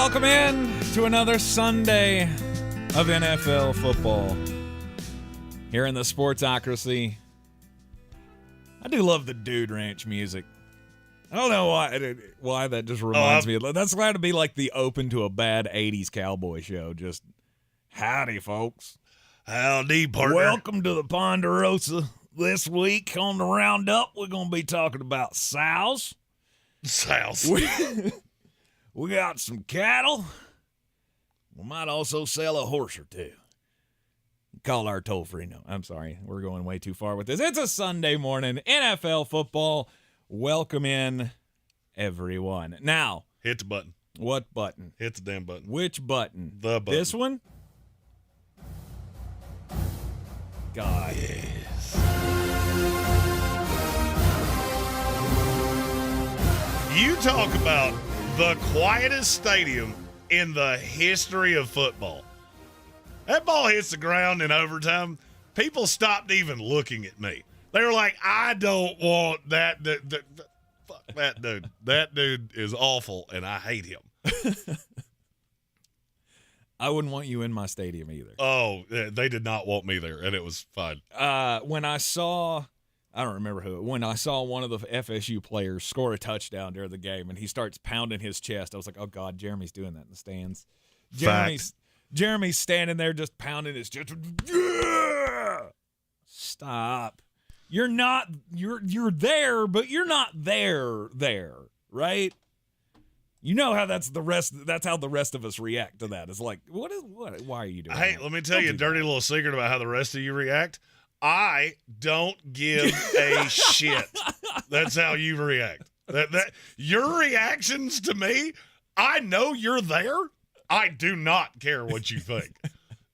welcome in to another Sunday of NFL football here in the Sportsocracy. I do love the Dude Ranch music. I don't know why that just reminds me of that's got to be like the open to a bad 80s cowboy show. Just howdy, folks. Howdy, partner. Welcome to the Ponderosa. This week on the Roundup, we're going to be talking about sows. Sows. We got some cattle. We might also sell a horse or two. Call our toll-free number. I'm sorry, we're going way too far with this. It's a Sunday morning, NFL football. Welcome in, everyone. Now. Hit the button. What button? Hit the damn button. Which button? The button. This one? God. Yes. You talk about the quietest stadium in the history of football. That ball hits the ground in overtime. People stopped even looking at me. They were like, I don't want that. Fuck that dude. That dude is awful, and I hate him. I wouldn't want you in my stadium either. Oh, they did not want me there, and it was fine. When I saw, I don't remember who, when I saw one of the FSU players score a touchdown during the game, and he starts pounding his chest, I was like, oh, God, Jeremy's doing that in the stands. Jeremy's standing there just pounding his chest. Yeah! Stop. You're there, but you're not there, right? You know how that's how the rest of us react to that. It's like, why are you doing that? Let me tell you a dirty little secret about how the rest of you react. I don't give a shit. That's how you react. That your reactions to me, I know you're there. I do not care what you think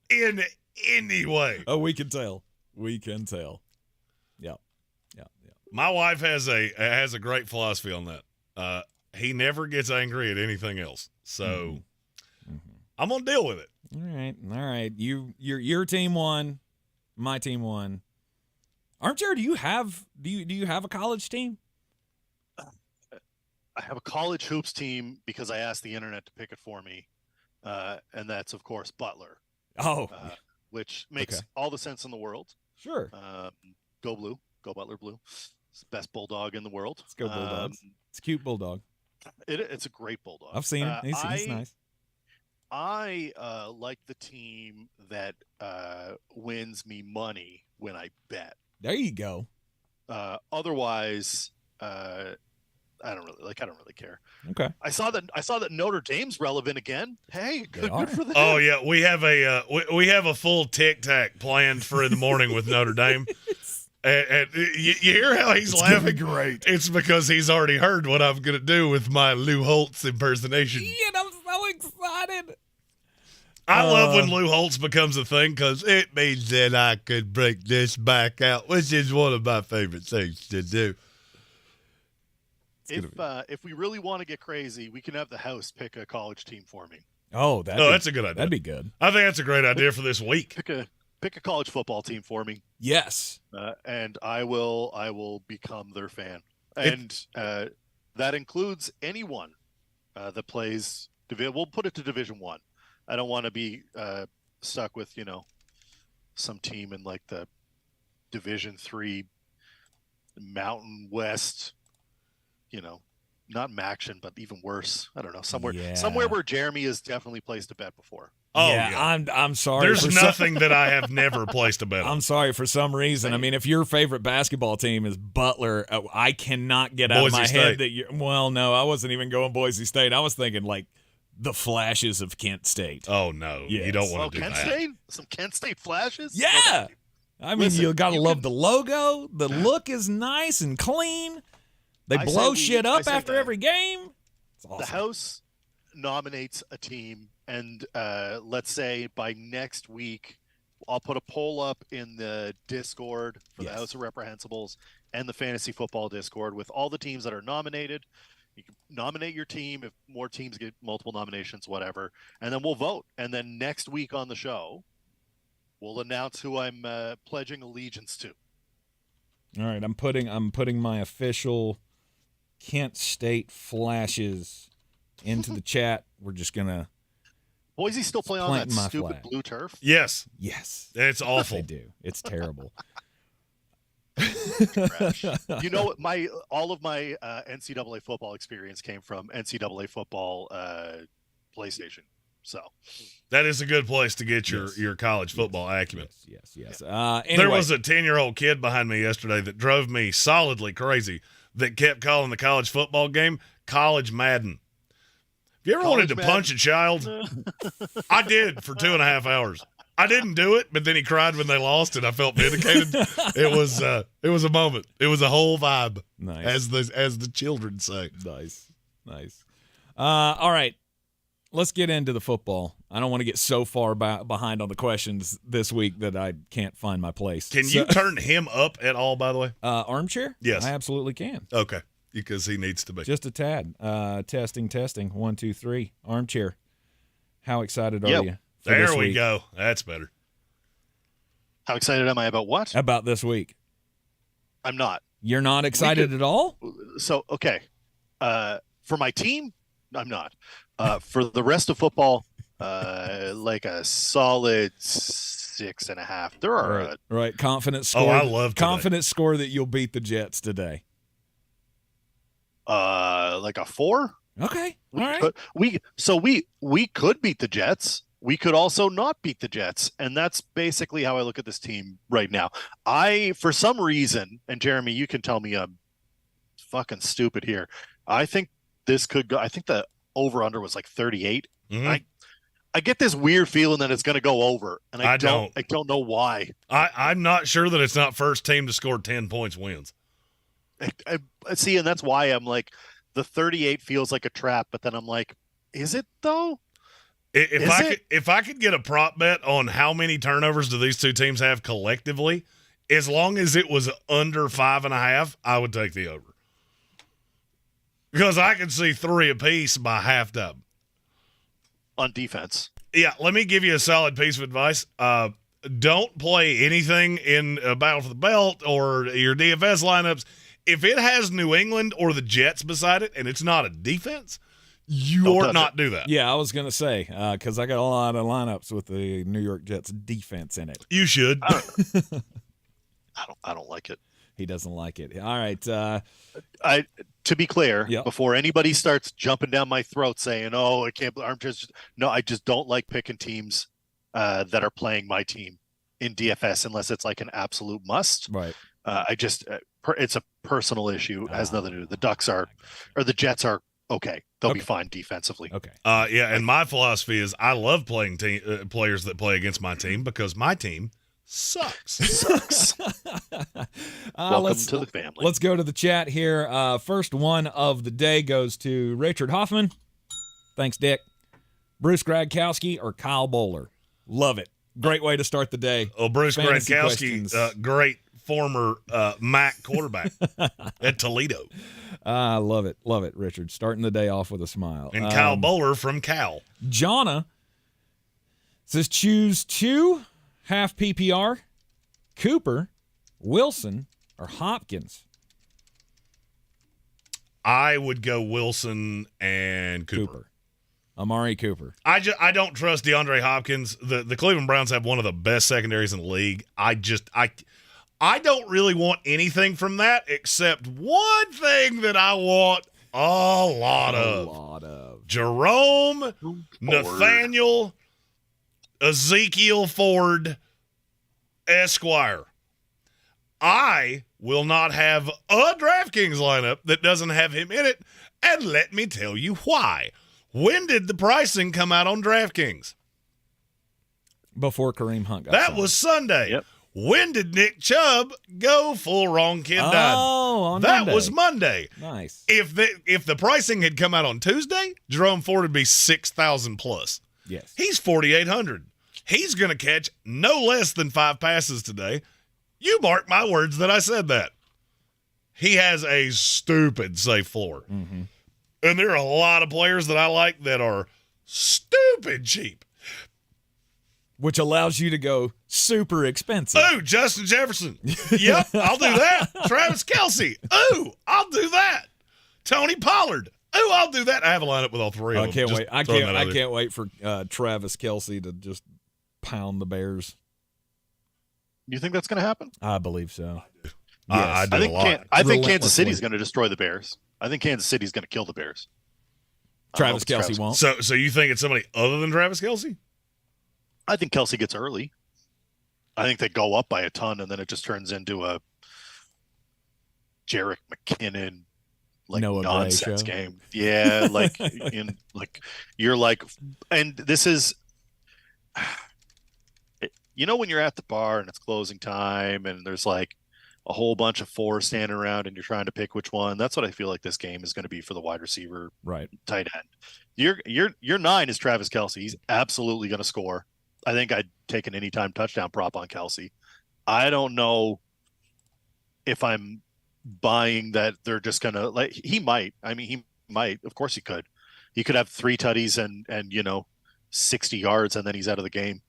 in any way. Oh, we can tell. Yep. My wife has a great philosophy on that. He never gets angry at anything else. So I'm going to deal with it. All right. Your team won. My team won. Armchair, do you have a college team? I have a college hoops team because I asked the internet to pick it for me. And that's, of course, Butler. Which makes all the sense in the world. Sure. Go Blue. Go Butler Blue. It's the best bulldog in the world. Let's go Bulldogs. It's a cute bulldog. It's a great bulldog. I've seen him. He's nice. I like the team that wins me money when I bet. There you go. Otherwise, I don't really care. Okay. I saw that Notre Dame's relevant again. Hey, good for them. Oh yeah, we have a full tic tac planned for in the morning with Notre Dame. And you hear how he's laughing? Great. It's because he's already heard what I'm going to do with my Lou Holtz impersonation. Ian, I'm so excited. I love when Lou Holtz becomes a thing because it means that I could break this back out, which is one of my favorite things to do. If we really want to get crazy, we can have the house pick a college team for me. Oh, that's a good idea. That'd be good. I think that's a great idea for this week. Pick a college football team for me. Yes. And I will become their fan. And that includes anyone that plays. We'll put it to Division I. I don't want to be stuck with, some team in like the Division III Mountain West, not Maction, but even worse. I don't know, somewhere where Jeremy has definitely placed a bet before. Oh yeah. I'm sorry. There's nothing that I have never placed a bet on. I'm sorry for some reason. I mean, if your favorite basketball team is Butler, I cannot get out of my head that you're. Well, no, I wasn't even going Boise State. I was thinking like the flashes of Kent State. Oh no, yes. You don't want to do Kent that. State? Some Kent State flashes? Yeah. I mean, you got to love the logo. The look is nice and clean. They blow shit up after every game. It's awesome. The house nominates a team, and let's say by next week, I'll put a poll up in the Discord for the House of Reprehensibles and the Fantasy Football Discord with all the teams that are nominated. You can nominate your team. If more teams get multiple nominations, whatever, and then we'll vote. And then next week on the show, we'll announce who I'm pledging allegiance to. All right, I'm putting my official Kent State Flashes into the chat. We're just going to. Boise still playing on that stupid blue turf? Yes. It's awful. They do. It's terrible. Trash. You know, all of my NCAA football experience came from NCAA football PlayStation. So that is a good place to get your college football acumen. Yes. Anyway. There was a 10-year-old kid behind me yesterday that drove me solidly crazy that kept calling the college football game College Madden. Have you ever wanted to punch a child? I did for 2.5 hours. I didn't do it, but then he cried when they lost, and I felt vindicated. It was a moment. It was a whole vibe. Nice. As the children say. Nice. All right. Let's get into the football. I don't want to get so far behind on the questions this week that I can't find my place. Can you turn him up at all, by the way? Armchair? Yes. I absolutely can. Okay. Because he needs to be. Just a tad. Testing. 1, 2, 3. Armchair. How excited are you? There we go. That's better. How excited am I about what? About this week. I'm not. You're not excited at all? So, okay. For my team, I'm not. For the rest of football, like a solid 6.5. There are right. Confident score. I love today. Confident score that you'll beat the Jets today. Like a 4. Okay. All right. We could beat the Jets. We could also not beat the Jets, and that's basically how I look at this team right now. For some reason, and Jeremy, you can tell me I'm fucking stupid here. I think this could go. I think the over/under was like 38. Mm-hmm. I get this weird feeling that it's going to go over, and I don't know why. I'm not sure that it's not first team to score 10 points wins. I see, and that's why I'm like, the 38 feels like a trap, but then I'm like, is it though? If I could get a prop bet on how many turnovers do these two teams have collectively, as long as it was under 5.5, I would take the over. Because I can see 3 apiece by halftime. On defense. Yeah, let me give you a solid piece of advice. Don't play anything in a battle for the belt or your DFS lineups. If it has New England or the Jets beside it and it's not a defense, you ought not do that. Yeah, I was going to say, because I got a lot of lineups with the New York Jets defense in it. You should. I don't like it. He doesn't like it. All right. To be clear, before anybody starts jumping down my throat saying, "Oh, I can't," I just don't like picking teams that are playing my team in DFS unless it's like an absolute must. Right. It's a personal issue. It has nothing to do. The Jets are okay. They'll be fine defensively. Okay. And my philosophy is I love playing players that play against my team because my team sucks. Welcome to the family. Let's go to the chat here. First one of the day goes to Richard Hoffman. Thanks, Dick. Bruce Gradkowski or Kyle Bowler? Love it. Great way to start the day. Oh, Bruce Gradkowski, great former MAC quarterback at Toledo. I love it. Love it, Richard. Starting the day off with a smile. And Kyle Bowler from Cal. Jonna says choose 2 half PPR, Cooper, Wilson, or Hopkins. I would go Wilson and Cooper. Amari Cooper. I don't trust DeAndre Hopkins. The Cleveland Browns have one of the best secondaries in the league. I don't really want anything from that except one thing that I want a lot of. Jerome, Nathaniel, Ezekiel Ford, Esquire. I will not have a DraftKings lineup that doesn't have him in it, and let me tell you why. When did the pricing come out on DraftKings? Before Kareem Hunt got That signed. was Sunday. Yep. When did Nick Chubb go full wrong kid died? On that Monday. was Monday. Nice. If the pricing had come out on Tuesday, Jerome Ford would be 6,000 plus. Yes. He's 4,800. He's going to catch no less than 5 passes today. You mark my words that I said that. He has a stupid safe floor. Mm-hmm. And there are a lot of players that I like that are stupid cheap. Which allows you to go super expensive. Ooh, Justin Jefferson. Yep, I'll do that. Travis Kelce. Ooh, I'll do that. Tony Pollard. Oh, I'll do that. I have a lineup with all three of them. I can't Just wait. I throwing that out there. can't wait for Travis Kelce to just pound the Bears. You think that's going to happen? I believe so. I do a lot. I think Kansas City's going to destroy the Bears. I think Kansas City's going to kill the Bears. Travis Kelce won't. So you think it's somebody other than Travis Kelce? I think Kelce gets early. I think they go up by a ton, and then it just turns into a Jerick McKinnon Noah nonsense Gray show. game. Yeah, you're like, and this is, when you're at the bar and it's closing time, and there's like a whole bunch of fours standing around, and you're trying to pick which one. That's what I feel like this game is going to be for the wide receiver, right? Tight end. Your 9 is Travis Kelce. He's absolutely going to score. I think I'd take an anytime touchdown prop on Kelce. I don't know if I'm buying that they're just going to he might. I mean, he might. Of course he could. He could have 3 tutties and 60 yards, and then he's out of the game.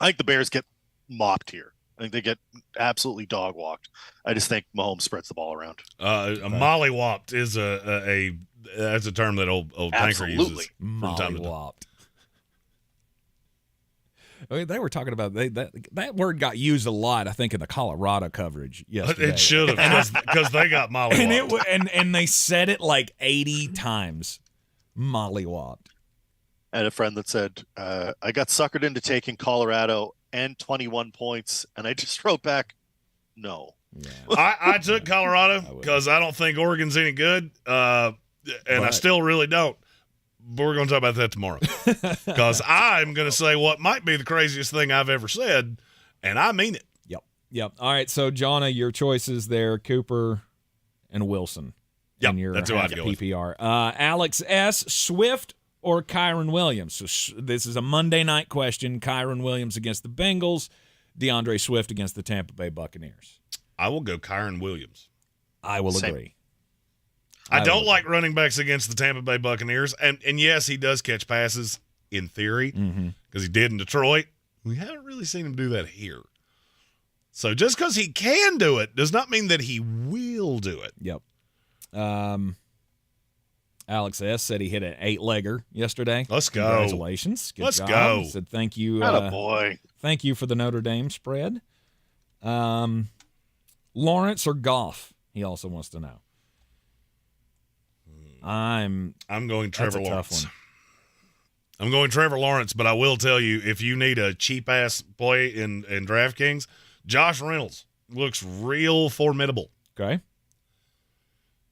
I think the Bears get mopped here. I think they get absolutely dog walked. I just think Mahomes spreads the ball around. Mollywopped is that's a term that old Tanker uses from time to time. Mollywopped. I mean, they were talking about that word got used a lot, I think, in the Colorado coverage yesterday. It should have, because they got mollywopped. And they said it like 80 times. Mollywopped. I had a friend that said, I got suckered into taking Colorado and 21 points, and I just wrote back, no. Yeah. I took Colorado because I don't think Oregon's any good, and I still really don't. But we're going to talk about that tomorrow, because I'm going to say what might be the craziest thing I've ever said, and I mean it. Yep. All right, so, Jonna, your choices there, Cooper and Wilson. Yep, your that's who I'd go with. PPR. Alex S., Swift or Kyron Williams? So this is a Monday night question. Kyron Williams against the Bengals, DeAndre Swift against the Tampa Bay Buccaneers. I will go Kyron Williams. I will agree. I don't like running backs against the Tampa Bay Buccaneers. And yes, he does catch passes in theory because he did in Detroit. We haven't really seen him do that here. So just because he can do it does not mean that he will do it. Yep. Alex S. said he hit an 8-legger yesterday. Let's go. Congratulations. Good Let's job. go. He said thank you. Attaboy. Thank you for the Notre Dame spread. Lawrence or Goff? He also wants to know. I'm going Trevor Lawrence. Lawrence. I'm going Trevor Lawrence, but I will tell you, if you need a cheap-ass play in DraftKings, Josh Reynolds looks real formidable. Okay.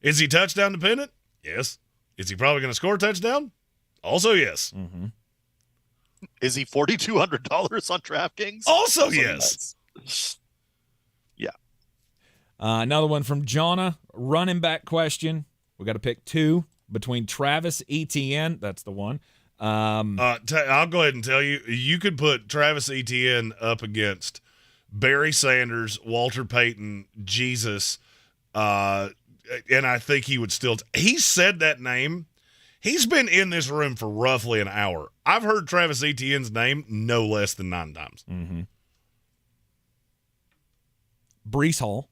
Is he touchdown dependent? Yes. Is he probably going to score a touchdown? Also, yes. Mm-hmm. Is he $4,200 on DraftKings? Also yes. Yeah. Another one from Jonna. Running back question. We got to pick 2 between Travis Etienne. That's the one. I'll go ahead and tell you, you could put Travis Etienne up against Barry Sanders, Walter Payton, Jesus, and I think he would still. He said that name. He's been in this room for roughly an hour. I've heard Travis Etienne's name no less than 9 times. Mm-hmm. Brees Hall.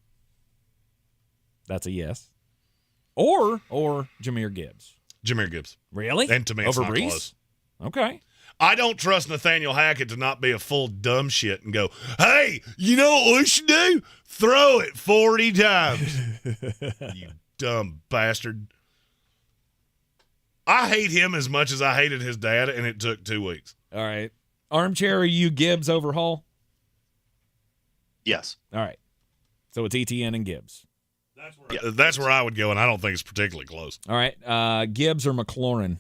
That's a yes. Or Jahmyr Gibbs. Jahmyr Gibbs. Really? And to me, it's over not Brees? close. Okay. I don't trust Nathaniel Hackett to not be a full dumb shit and go, hey, you know what we should do? Throw it 40 times. You dumb bastard. I hate him as much as I hated his dad, and it took 2 weeks. All right. Armchair, are you Gibbs over Hall? Yes. All right. So it's ETN and Gibbs. That's where I would go, and I don't think it's particularly close. All right. Gibbs or McLaurin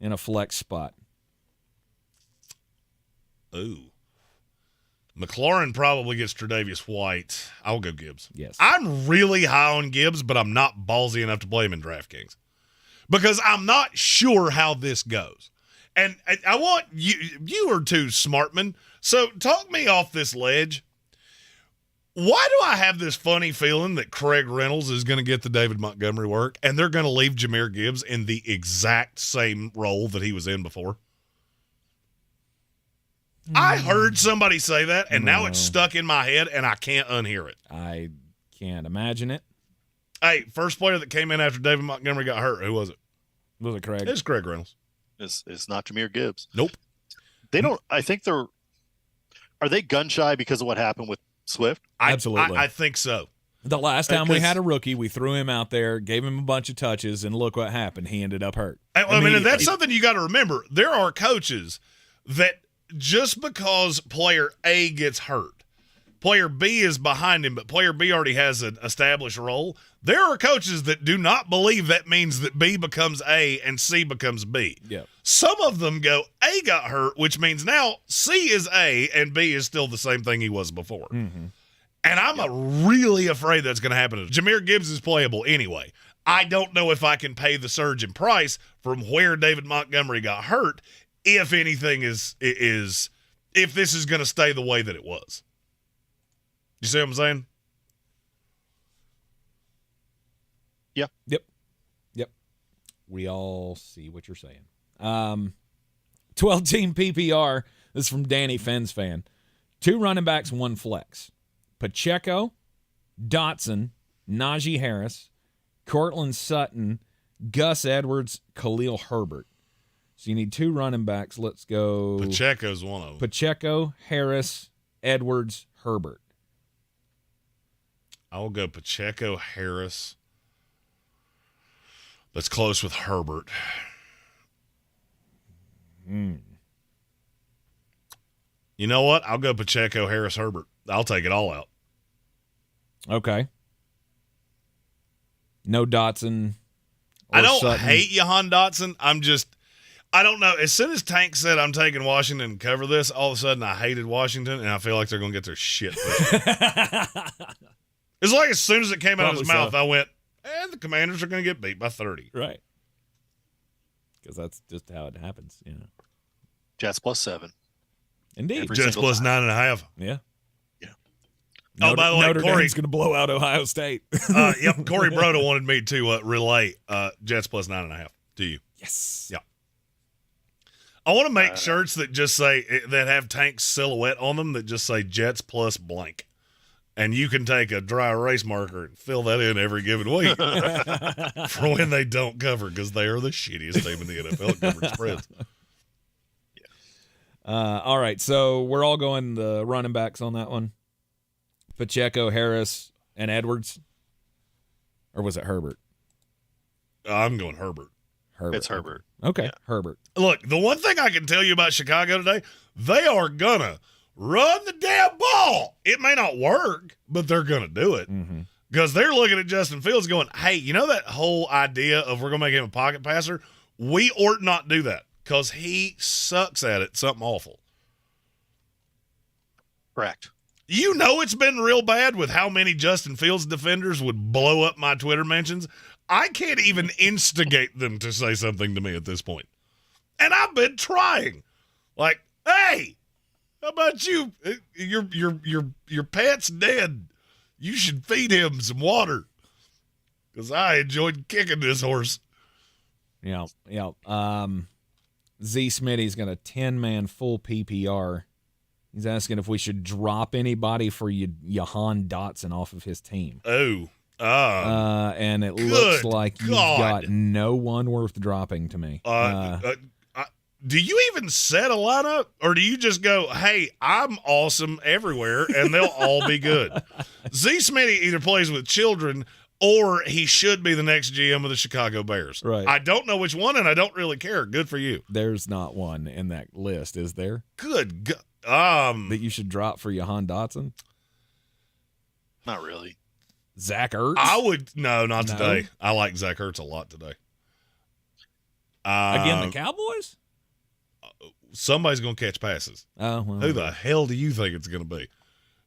in a flex spot? Ooh. McLaurin probably gets Tre'Davious White. I'll go Gibbs. Yes. I'm really high on Gibbs, but I'm not ballsy enough to play him in DraftKings because I'm not sure how this goes. And I want you are two smartmen, so talk me off this ledge. Why do I have this funny feeling that Craig Reynolds is going to get the David Montgomery work, and they're going to leave Jahmyr Gibbs in the exact same role that he was in before? I heard somebody say that, and now it's stuck in my head, and I can't unhear it. I can't imagine it. Hey, first player that came in after David Montgomery got hurt, who was it? Was it Craig? It's Craig Reynolds. It's not Jahmyr Gibbs. Nope. They don't. I think are they gun shy because of what happened with Swift? Absolutely. I think so. The last time we had a rookie, we threw him out there, gave him a bunch of touches, and look what happened. He ended up hurt. I mean, that's something you got to remember. There are coaches that just because player A gets hurt, player B is behind him, but player B already has an established role. There are coaches that do not believe that means that B becomes A and C becomes B. Yeah. Some of them go, A got hurt, which means now C is A and B is still the same thing he was before. Mm-hmm. And I'm really afraid that's going to happen. Jahmyr Gibbs is playable anyway. I don't know if I can pay the surge in price from where David Montgomery got hurt, if anything if this is going to stay the way that it was. You see what I'm saying? Yeah. Yep. We all see what you're saying. 12-team PPR. This is from Danny Fens fan. 2 running backs, 1 flex. Pacheco, Dotson, Najee Harris, Cortland Sutton, Gus Edwards, Khalil Herbert. So you need 2 running backs. Let's go. Pacheco's one of them. Pacheco, Harris, Edwards, Herbert. I'll go Pacheco, Harris. That's close with Herbert. You know what? I'll go Pacheco, Harris, Herbert. I'll take it all out. Okay. No Dotson. I don't Sutton. hate Jahan Dotson. I don't know. As soon as Tank said I'm taking Washington and cover this, all of a sudden I hated Washington, and I feel like they're going to get their shit pushed. It's like as soon as it came out of his mouth, I went, the Commanders are going to get beat by 30. Right. Because that's just how it happens, you know. Jets +7. Indeed. Jets plus 9.5. Yeah. Oh, by the way, Notre Corey, Dame's going to blow out Ohio State. Yep, Corey Broda wanted me to relay Jets plus 9.5 to you. Yes. Yeah. I want to make shirts that just say that have Tank's silhouette on them that just say Jets plus blank, and you can take a dry erase marker and fill that in every given week for when they don't cover, because they are the shittiest team in the NFL at covering spreads. All right, so we're all going the running backs on that one. Pacheco, Harris, and Edwards? Or was it Herbert? I'm going Herbert. It's Herbert. Okay, Yeah. Herbert. Look, the one thing I can tell you about Chicago today, they are going to run the damn ball. It may not work, but they're going to do it. Mm-hmm. Because they're looking at Justin Fields going, hey, you know that whole idea of we're going to make him a pocket passer? We ought not do that because he sucks at it, something awful. Correct. You know it's been real bad with how many Justin Fields defenders would blow up my Twitter mentions. I can't even instigate them to say something to me at this point. And I've been trying. Like, hey, how about you? Your pet's dead. You should feed him some water. Because I enjoyed kicking this horse. Yeah. Z Smitty's got a 10-man full PPR. He's asking if we should drop anybody for Jahan Dotson off of his team. Oh. And it looks like you've got no one worth dropping to me. Do you even set a lineup, or do you just go, hey, I'm awesome everywhere, and they'll all be good? Z Smitty either plays with children or he should be the next GM of the Chicago Bears. Right. I don't know which one, and I don't really care. Good for you. There's not one in that list, is there? Good God. That you should drop for Jahan Dotson? Not really. Zach Ertz? I would. No, not today. I like Zach Ertz a lot today. Again, the Cowboys? Somebody's going to catch passes. Oh, well. Who the hell do you think it's going to be?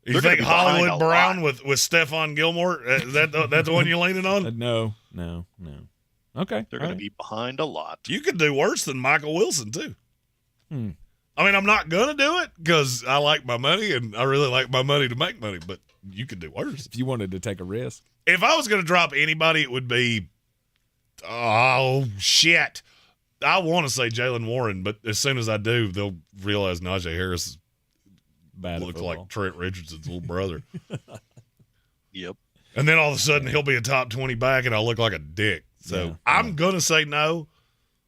You They're think gonna be Hollywood behind a Brown with Stephon Gilmore? That's the one you're leaning on? No. Okay. They're going to be behind a lot. You could do worse than Michael Wilson, too. Hmm. I mean, I'm not going to do it because I like my money and I really like my money to make money, but you could do worse. If you wanted to take a risk. If I was going to drop anybody, it would be, oh, shit. I want to say Jalen Warren, but as soon as I do, they'll realize Najee Harris Bad looks football. like Trent Richardson's little brother. Yep. And then all of a sudden he'll be a top 20 back and I'll look like a dick. So I'm going to say no.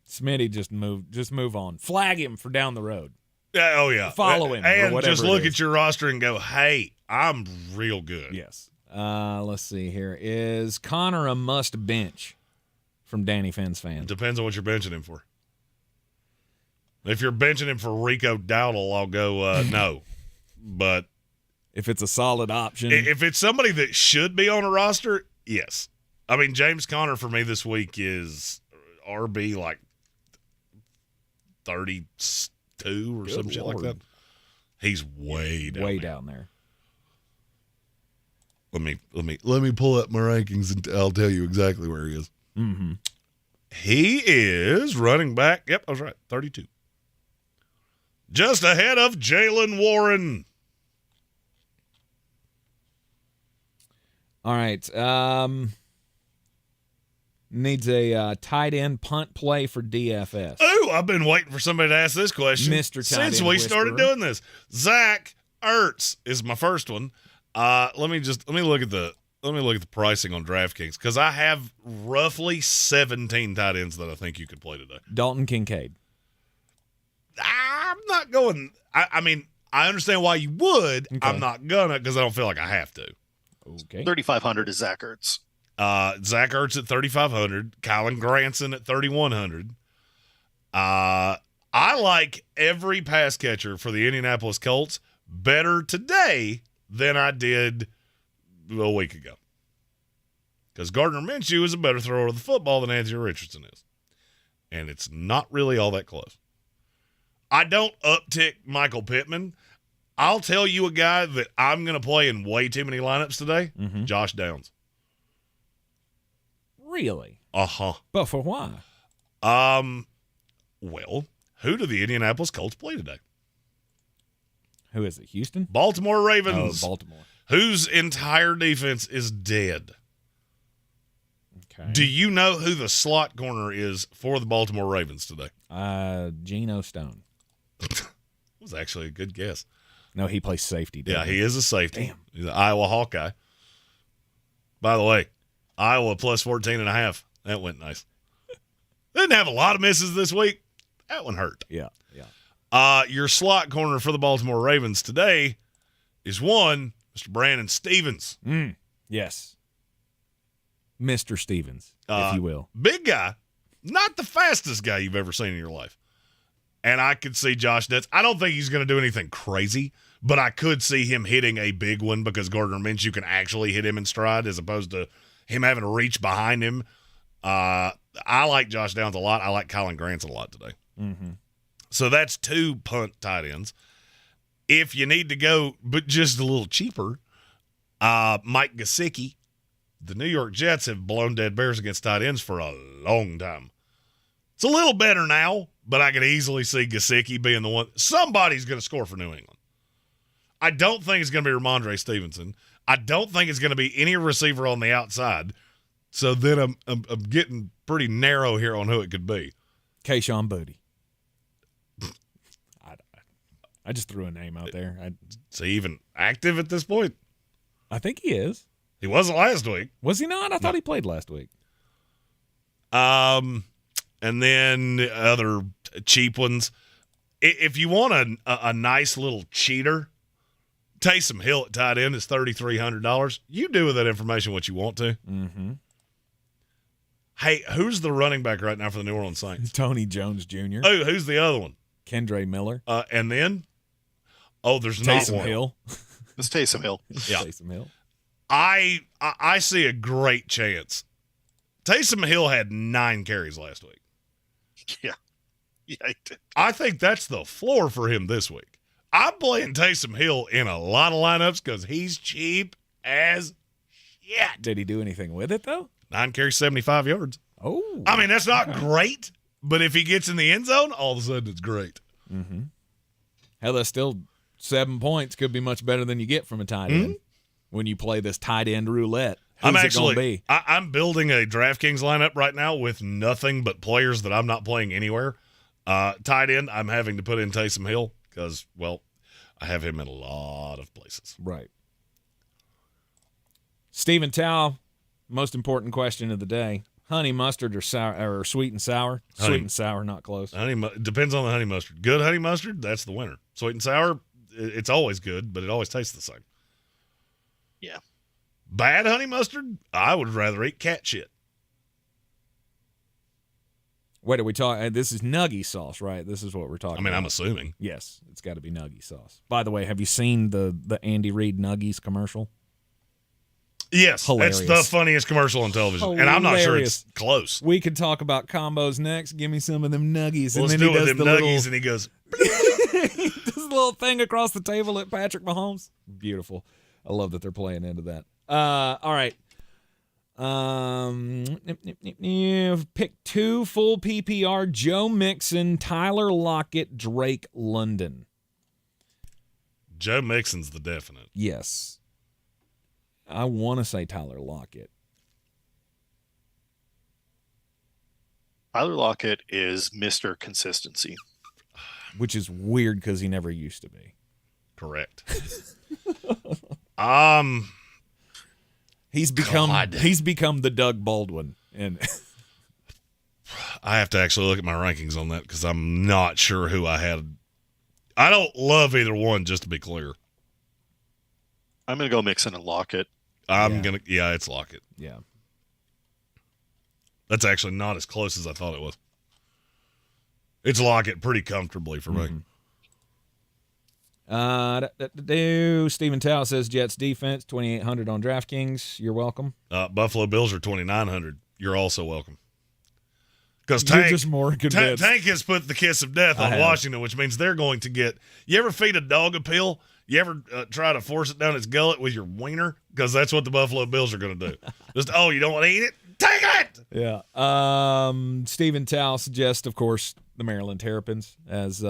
Smitty, just move on. Flag him for down the road. Yeah, oh, yeah. Follow him. And or whatever just look at your roster and go, hey, I'm real good. Yes. Let's see here. Is Connor a must bench from Danny Finn's fan? Depends on what you're benching him for. If you're benching him for Rico Dowdle, I'll go no. But if it's a solid option. If it's somebody that should be on a roster, yes. I mean, James Conner for me this week is RB like 32 or some shit like that. He's way down there. Let me pull up my rankings and I'll tell you exactly where he is. Mm-hmm. He is running back. Yep, I was right. 32. Just ahead of Jalen Warren. All right. Needs a tight end punt play for DFS. Oh, I've been waiting for somebody to ask this question. Mr. Tight Since End we Whisperer. started doing this. Zach Ertz is my first one. Let me look at the pricing on DraftKings because I have roughly 17 tight ends that I think you could play today. Dalton Kincaid. I'm not going. I mean, I understand why you would. Okay. I'm not gonna because I don't feel like I have to. Okay. 3,500 is Zach Ertz. Zach Ertz at 3,500. Kylan Granson at 3,100. I like every pass catcher for the Indianapolis Colts better today than I did a week ago. Because Gardner Minshew is a better thrower of the football than Anthony Richardson is. And it's not really all that close. I don't uptick Michael Pittman. I'll tell you a guy that I'm going to play in way too many lineups today, Josh Downs. Really? Uh-huh. But for why? Well, who do the Indianapolis Colts play today? Who is it? Houston? Baltimore Ravens. Oh, Baltimore. Whose entire defense is dead. Okay. Do you know who the slot corner is for the Baltimore Ravens today? Geno Stone. Was actually a good guess. No, he plays safety. Yeah, he is a safety. Damn. He's an Iowa Hawkeye. By the way, Iowa plus 14.5. That went nice. Didn't have a lot of misses this week. That one hurt. Yeah. Your slot corner for the Baltimore Ravens today is one, Mr. Brandon Stevens. Yes. Mr. Stevens, if you will. Big guy. Not the fastest guy you've ever seen in your life. And I could see Josh Nutz. I don't think he's going to do anything crazy, but I could see him hitting a big one because Gardner Minshew can actually hit him in stride as opposed to him having to reach behind him. I like Josh Downs a lot. I like Kylan Granson a lot today. Mm-hmm. So that's two punt tight ends. If you need to go, but just a little cheaper, Mike Gesicki. The New York Jets have blown dead bears against tight ends for a long time. It's a little better now, but I could easily see Gesicki being the one. Somebody's going to score for New England. I don't think it's going to be Ramondre Stevenson. I don't think it's going to be any receiver on the outside. So then I'm getting pretty narrow here on who it could be. Kayshon Boutte. I just threw a name out there. Is he even active at this point? I think he is. He wasn't last week. Was he not? I thought he played last week. And then other cheap ones. If you want a nice little cheater, Taysom Hill at tight end is $3,300. You do with that information what you want to. Mm-hmm. Hey, who's the running back right now for the New Orleans Saints? Tony Jones Jr. Oh, who's the other one? Kendre Miller. And then? Oh, there's not Taysom one. Hill. It's Taysom Hill. Yeah. Taysom Hill. I see a great chance. Taysom Hill had 9 carries last week. Yeah, he did. I think that's the floor for him this week. I'm playing Taysom Hill in a lot of lineups because he's cheap as shit. Did he do anything with it, though? 9 carries, 75 yards. Oh. I mean, that's not great, but if he gets in the end zone, all of a sudden it's great. Mm-hmm. Hell, that's still 7 points. Could be much better than you get from a tight end when you play this tight end roulette. Who's it gonna be? I'm building a DraftKings lineup right now with nothing but players that I'm not playing anywhere. Tight end, I'm having to put in Taysom Hill because, well, I have him in a lot of places. Right. Stephen Tao, most important question of the day. Honey mustard or sour or sweet and sour? Sweet and sour, not close. Depends on the honey mustard. Good honey mustard, that's the winner. Sweet and sour, it's always good, but it always tastes the same. Yeah. Bad honey mustard, I would rather eat cat shit. Wait, are we talking? This is nuggy sauce, right? This is what we're talking about. I'm assuming. Yes, it's got to be nuggy sauce. By the way, have you seen the Andy Reid Nuggies commercial? Yes, Hilarious. It's the funniest commercial on television, and I'm not sure it's close. We could talk about combos next. Give me some of them nuggies. Let's and then do he it does with the them little, nuggies, and he goes, he does the little thing across the table at Patrick Mahomes. Beautiful. I love that they're playing into that. All right. Pick 2 full PPR: Joe Mixon, Tyler Lockett, Drake London. Joe Mixon's the definite. Yes. I want to say Tyler Lockett. Tyler Lockett is Mr. Consistency. Which is weird because he never used to be. Correct. He's become the Doug Baldwin. And I have to actually look at my rankings on that because I'm not sure who I had. I don't love either one, just to be clear. I'm going to go Mixon and Lockett. It's Lockett. Yeah. That's actually not as close as I thought it was. It's Lockett pretty comfortably for me. Stephen Tao says Jets defense, 2,800 on DraftKings. You're welcome. Buffalo Bills are 2,900. You're also welcome. Because You're just more convinced. Tank has put the kiss of death on Washington, which means they're going to get. You ever feed a dog a pill? You ever try to force it down its gullet with your wiener? Because that's what the Buffalo Bills are going to do. Just, you don't want to eat it? Take it! Yeah. Stephen Tao suggests, of course, the Maryland Terrapins as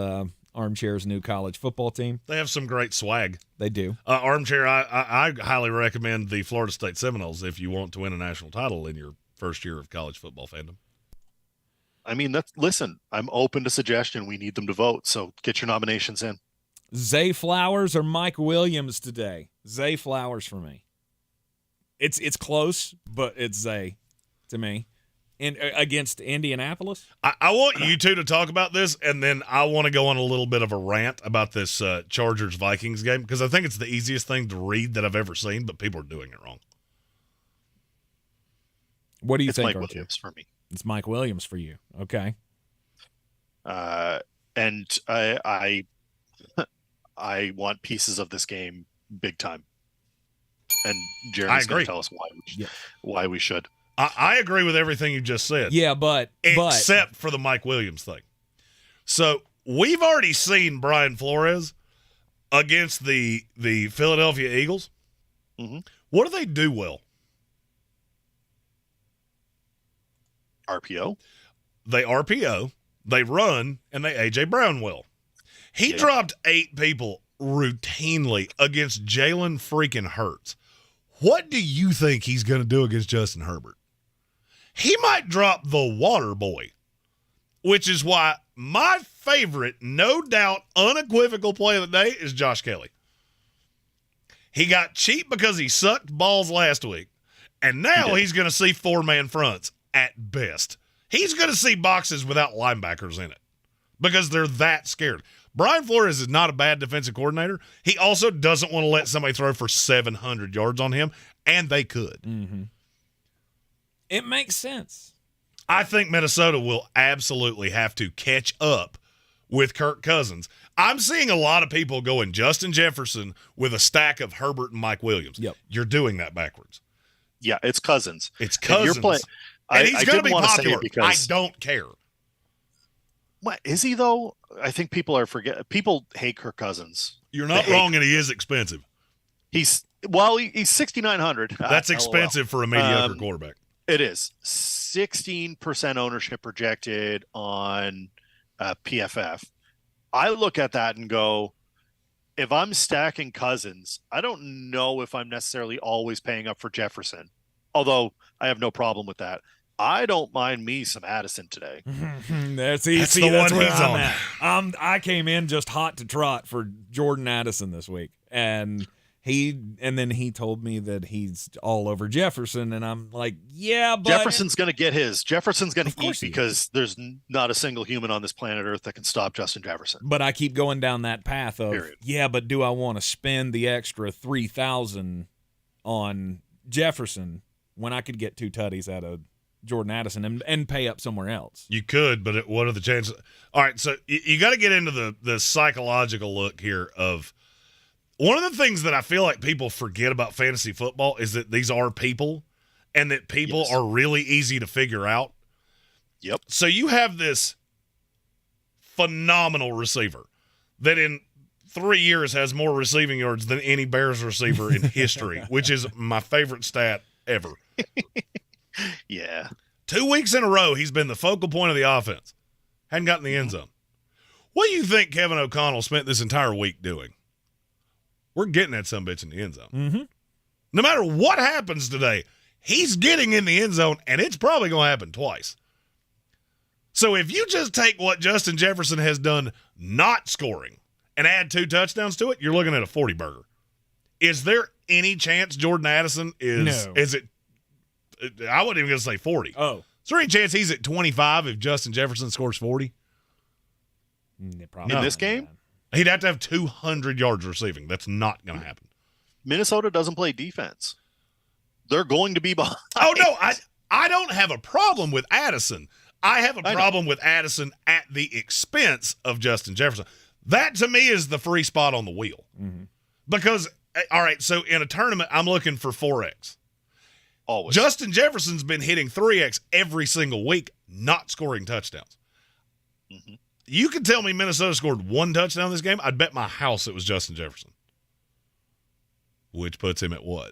Armchair's new college football team. They have some great swag. They do. Armchair, I highly recommend the Florida State Seminoles if you want to win a national title in your first year of college football fandom. I mean, listen, I'm open to suggestion. We need them to vote, so get your nominations in. Zay Flowers or Mike Williams today? Zay Flowers for me. It's close, but it's Zay to me. Against Indianapolis? I want you two to talk about this, and then I want to go on a little bit of a rant about this Chargers-Vikings game, because I think it's the easiest thing to read that I've ever seen, but people are doing it wrong. What do you think, Mike Archie? Williams for me. It's Mike Williams for you. Okay. And I want pieces of this game big time. And Jeremy's going to tell us why we should. I agree with everything you just said. Yeah, but except for the Mike Williams thing. So we've already seen Brian Flores against the Philadelphia Eagles. Mm-hmm. What do they do well? RPO. They RPO, they run, and they A.J. Brown well. He dropped 8 people routinely against Jalen freaking Hurts. What do you think he's going to do against Justin Herbert? He might drop the water boy, which is why my favorite, no doubt, unequivocal play of the day is Josh Kelly. He got cheap because he sucked balls last week, and now he's going to see 4-man fronts at best. He's going to see boxes without linebackers in it because they're that scared. Brian Flores is not a bad defensive coordinator. He also doesn't want to let somebody throw for 700 yards on him, and they could. Mm-hmm. It makes sense. I think Minnesota will absolutely have to catch up with Kirk Cousins. I'm seeing a lot of people going Justin Jefferson with a stack of Herbert and Mike Williams. Yep. You're doing that backwards. Yeah, it's Cousins. It's Cousins. And he's going to be popular. I don't care. What is he though? I think people people hate Kirk Cousins. You're not wrong, and he is expensive. He's $6,900. That's expensive for a mediocre quarterback. It is 16% ownership projected on PFF. I look at that and go, if I'm stacking Cousins, I don't know if I'm necessarily always paying up for Jefferson, although I have no problem with that. I don't mind me some Addison today. That's easy. That's the one he's on. I came in just hot to trot for Jordan Addison this week, and And then he told me that he's all over Jefferson, and I'm like, yeah, but Jefferson's going to get his. Jefferson's going Of to course eat he because there's not a single human on this planet Earth that can stop Justin Jefferson. But I keep going down that path of, Period. yeah, but do I want to spend the extra $3,000 on Jefferson when I could get 2 tutties out of Jordan Addison and pay up somewhere else? You could, but what are the chances? All right, so you got to get into the psychological look here of one of the things that I feel like people forget about fantasy football is that these are people and that people are really easy to figure out. Yep. So you have this phenomenal receiver that in 3 years has more receiving yards than any Bears receiver in history, which is my favorite stat ever. Yeah. 2 weeks in a row, he's been the focal point of the offense. Hadn't gotten the end zone. What do you think Kevin O'Connell spent this entire week doing? We're getting that sumbitch in the end zone. Mm-hmm. No matter what happens today, he's getting in the end zone, and it's probably going to happen twice. So if you just take what Justin Jefferson has done not scoring and add 2 touchdowns to it, you're looking at a 40-burger. Is there any chance Jordan Addison is No. is it I wasn't even going to say 40. Oh. Is there any chance he's at 25 if Justin Jefferson scores 40? Probably In this not. game? He'd have to have 200 yards receiving. That's not going to happen. Minnesota doesn't play defense. They're going to be behind. Oh, no, I don't have a problem with Addison. I have a problem with Addison at the expense of Justin Jefferson. That, to me, is the free spot on the wheel. Mm-hmm. Because, all right, so in a tournament, I'm looking for 4X. Always. Justin Jefferson's been hitting 3X every single week, not scoring touchdowns. Mm-hmm. You can tell me Minnesota scored 1 touchdown this game, I'd bet my house it was Justin Jefferson. Which puts him at what?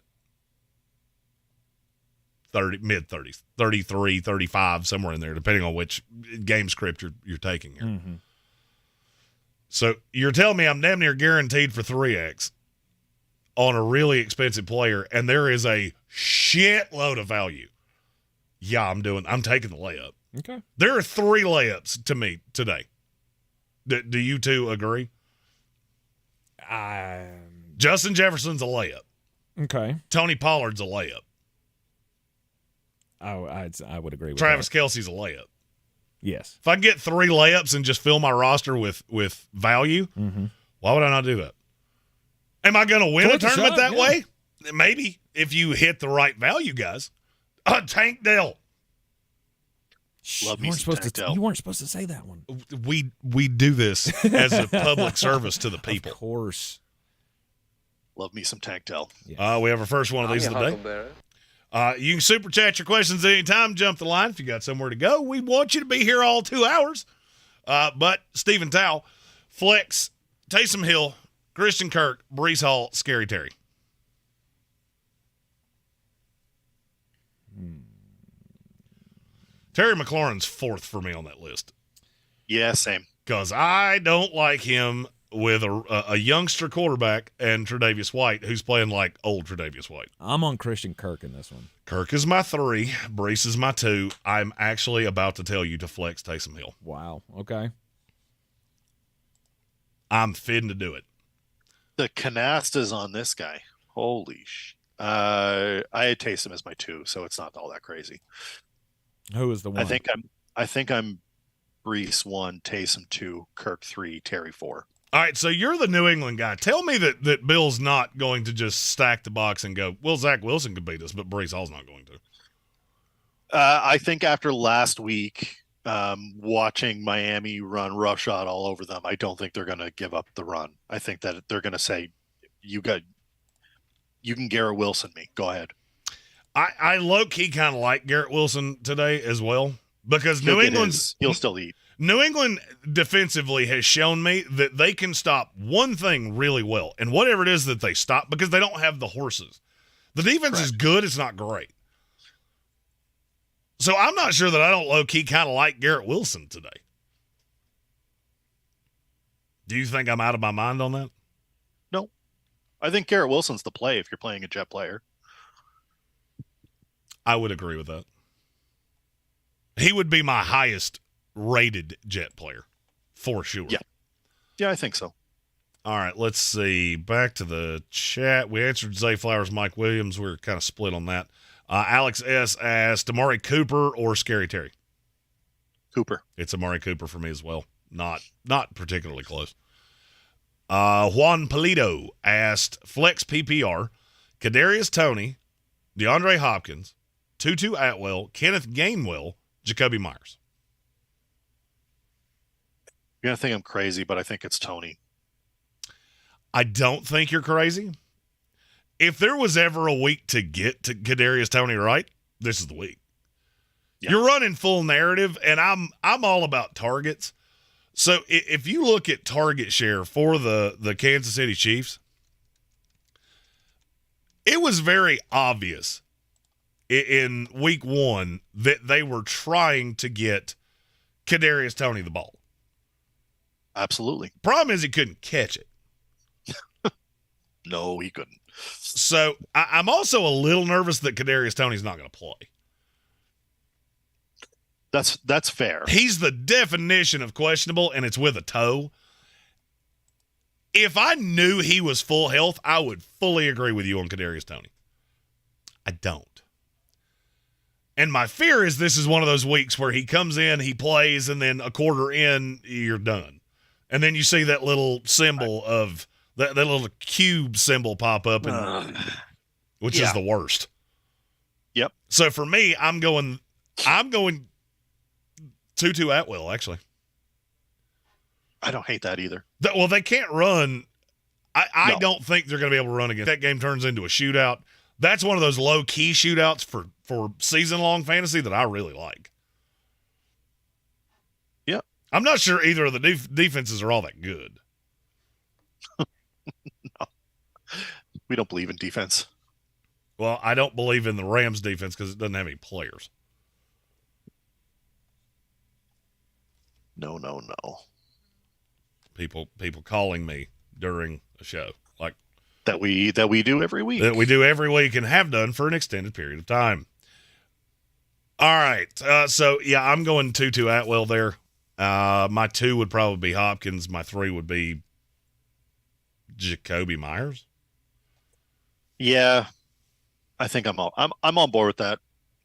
30, mid-30s, 33, 35, somewhere in there, depending on which game script you're taking here. Mm-hmm. So you're telling me I'm damn near guaranteed for 3X on a really expensive player, and there is a shitload of value. Yeah, I'm taking the layup. Okay. There are 3 layups to me today. Do you two agree? Justin Jefferson's a layup. Okay. Tony Pollard's a layup. I would agree with Travis that. Kelce's a layup. Yes. If I can get 3 layups and just fill my roster with value, why would I not do that? Am I going to win a Worth a tournament shot, that yeah. way? Maybe, if you hit the right value, guys. Tank Dell. Love You me weren't, some supposed to, Tank Dell. you weren't supposed to say that one. We do this as a public service to the people. Of course. Love me some Tank Dell. Yes. We have our first one of these of the day. You can super chat your questions at any time. Jump the line if you got somewhere to go. We want you to be here all 2 hours. But Stephen Towle, Flex, Taysom Hill, Christian Kirk, Breece Hall, Scary Terry. Terry McLaurin's 4th for me on that list. Yeah, same. Because I don't like him with a youngster quarterback and Tre'Davious White, who's playing like old Tre'Davious White. I'm on Christian Kirk in this one. Kirk is my 3. Breece is my 2. I'm actually about to tell you to flex Taysom Hill. Wow. Okay. I'm fitting to do it. The canastas on this guy. Holy sh! I had Taysom as my 2, so it's not all that crazy. Who is the one? I think I'm Breece 1, Taysom 2, Kirk 3, Terry 4. All right, so you're the New England guy. Tell me that Bill's not going to just stack the box and go, well, Zach Wilson could beat us, but Breece Hall's not going to. I think after last week, watching Miami run roughshod all over them, I don't think they're going to give up the run. I think that they're going to say, you can Garrett Wilson me. Go ahead. I low-key kind of like Garrett Wilson today as well because He'll still eat. New England defensively has shown me that they can stop one thing really well, and whatever it is that they stop, because they don't have the horses. The defense is good. It's not great. So I'm not sure that I don't low-key kind of like Garrett Wilson today. Do you think I'm out of my mind on that? No. I think Garrett Wilson's the play if you're playing a jet player. I would agree with that. He would be my highest rated jet player for sure. Yeah, I think so. All right, let's see. Back to the chat. We answered Zay Flowers, Mike Williams. We were kind of split on that. Alex S. asked, Amari Cooper or Scary Terry? Cooper. It's Amari Cooper for me as well. Not particularly close. Juan Polito asked, flex PPR, Kadarius Toney, DeAndre Hopkins, Tutu Atwell, Kenneth Gainwell, Jacoby Myers. You're going to think I'm crazy, but I think it's Toney. I don't think you're crazy. If there was ever a week to get to Kadarius Toney right, this is the week. Yeah. You're running full narrative, and I'm all about targets. So if you look at target share for the Kansas City Chiefs, it was very obvious in week 1 that they were trying to get Kadarius Toney the ball. Absolutely. Problem is he couldn't catch it. No, he couldn't. So I'm also a little nervous that Kadarius Toney's not going to play. That's fair. He's the definition of questionable, and it's with a toe. If I knew he was full health, I would fully agree with you on Kadarius Toney. I don't. And my fear is this is one of those weeks where he comes in, he plays, and then a quarter in, you're done. And then you see that little symbol of that little cube symbol pop up, which is the worst. Yep. So for me, I'm going Tutu Atwell, actually. I don't hate that either. Well, they can't run. I don't think they're going to be able to run again. That game turns into a shootout. That's one of those low-key shootouts for season-long fantasy that I really like. Yep. I'm not sure either of the defenses are all that good. No. We don't believe in defense. Well, I don't believe in the Rams defense because it doesn't have any players. No. People calling me during a show like that we do every week. That we do every week and have done for an extended period of time. All right. So yeah, I'm going Tutu Atwell there. My 2 would probably be Hopkins. My 3 would be Jacoby Myers. Yeah. I think I'm on board with that.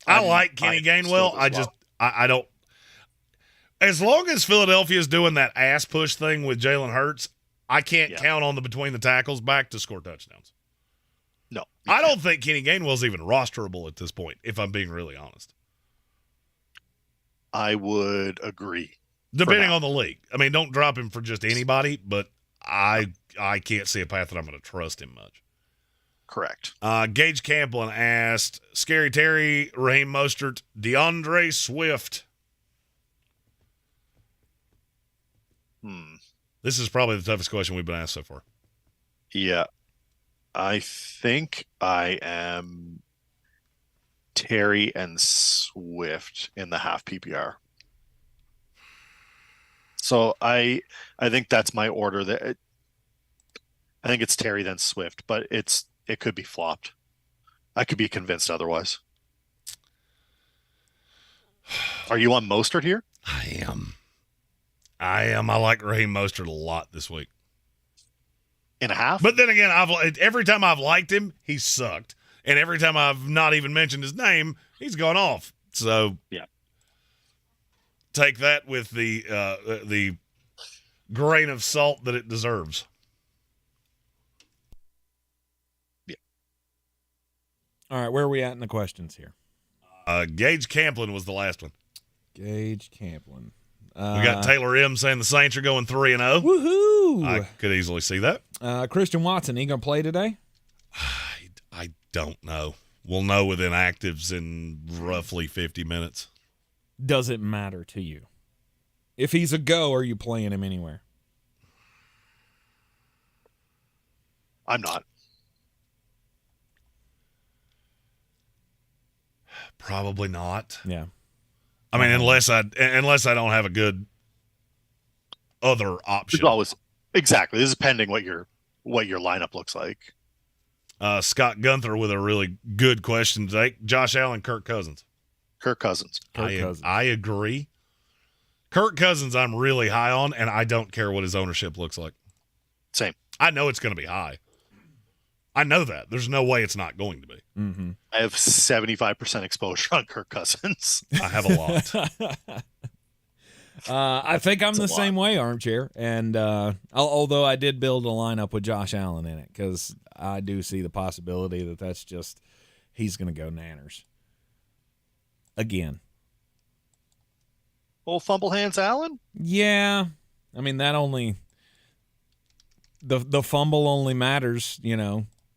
I like Kenny Gainwell. I don't. As long as Philadelphia is doing that ass push thing with Jalen Hurts, I can't count on the between the tackles back to score touchdowns. No. I don't think Kenny Gainwell's even rosterable at this point, if I'm being really honest. I would agree. Depending on the league. I mean, don't drop him for just anybody, but I can't see a path that I'm going to trust him much. Correct. Gage Camplin asked, Scary Terry, Raheem Mostert, DeAndre Swift. This is probably the toughest question we've been asked so far. Yeah. I think I am Terry and Swift in the half PPR. So I think that's my order. That I think it's Terry then Swift, but it could be flopped. I could be convinced otherwise. Are you on Mostert here? I am. I like Raheem Mostert a lot this week. In a half? But then again, every time I've liked him, he's sucked. And every time I've not even mentioned his name, he's gone off. So yeah, take that with the grain of salt that it deserves. Yeah. All right, where are we at in the questions here? Gage Camplin was the last one. Gage Camplin. We got Taylor M saying the Saints are going 3-0. Woohoo! I could easily see that. Christian Watson, he going to play today? I don't know. We'll know within actives in roughly 50 minutes. Does it matter to you? If he's a go, are you playing him anywhere? I'm not. Probably not. Yeah. I mean, unless I don't have a good other option. Exactly. This is pending what your lineup looks like. Scott Gunther with a really good question today. Josh Allen, Kirk Cousins. Kirk Cousins. I agree. Kirk Cousins I'm really high on, and I don't care what his ownership looks like. Same. I know it's going to be high. I know that. There's no way it's not going to be. Mm-hmm. I have 75% exposure on Kirk Cousins. I have a lot. I think I'm the same way, Armchair. And although I did build a lineup with Josh Allen in it, because I do see the possibility that that's just he's going to go nanners again. Old fumble hands, Allen. Yeah, I mean that only the fumble only matters.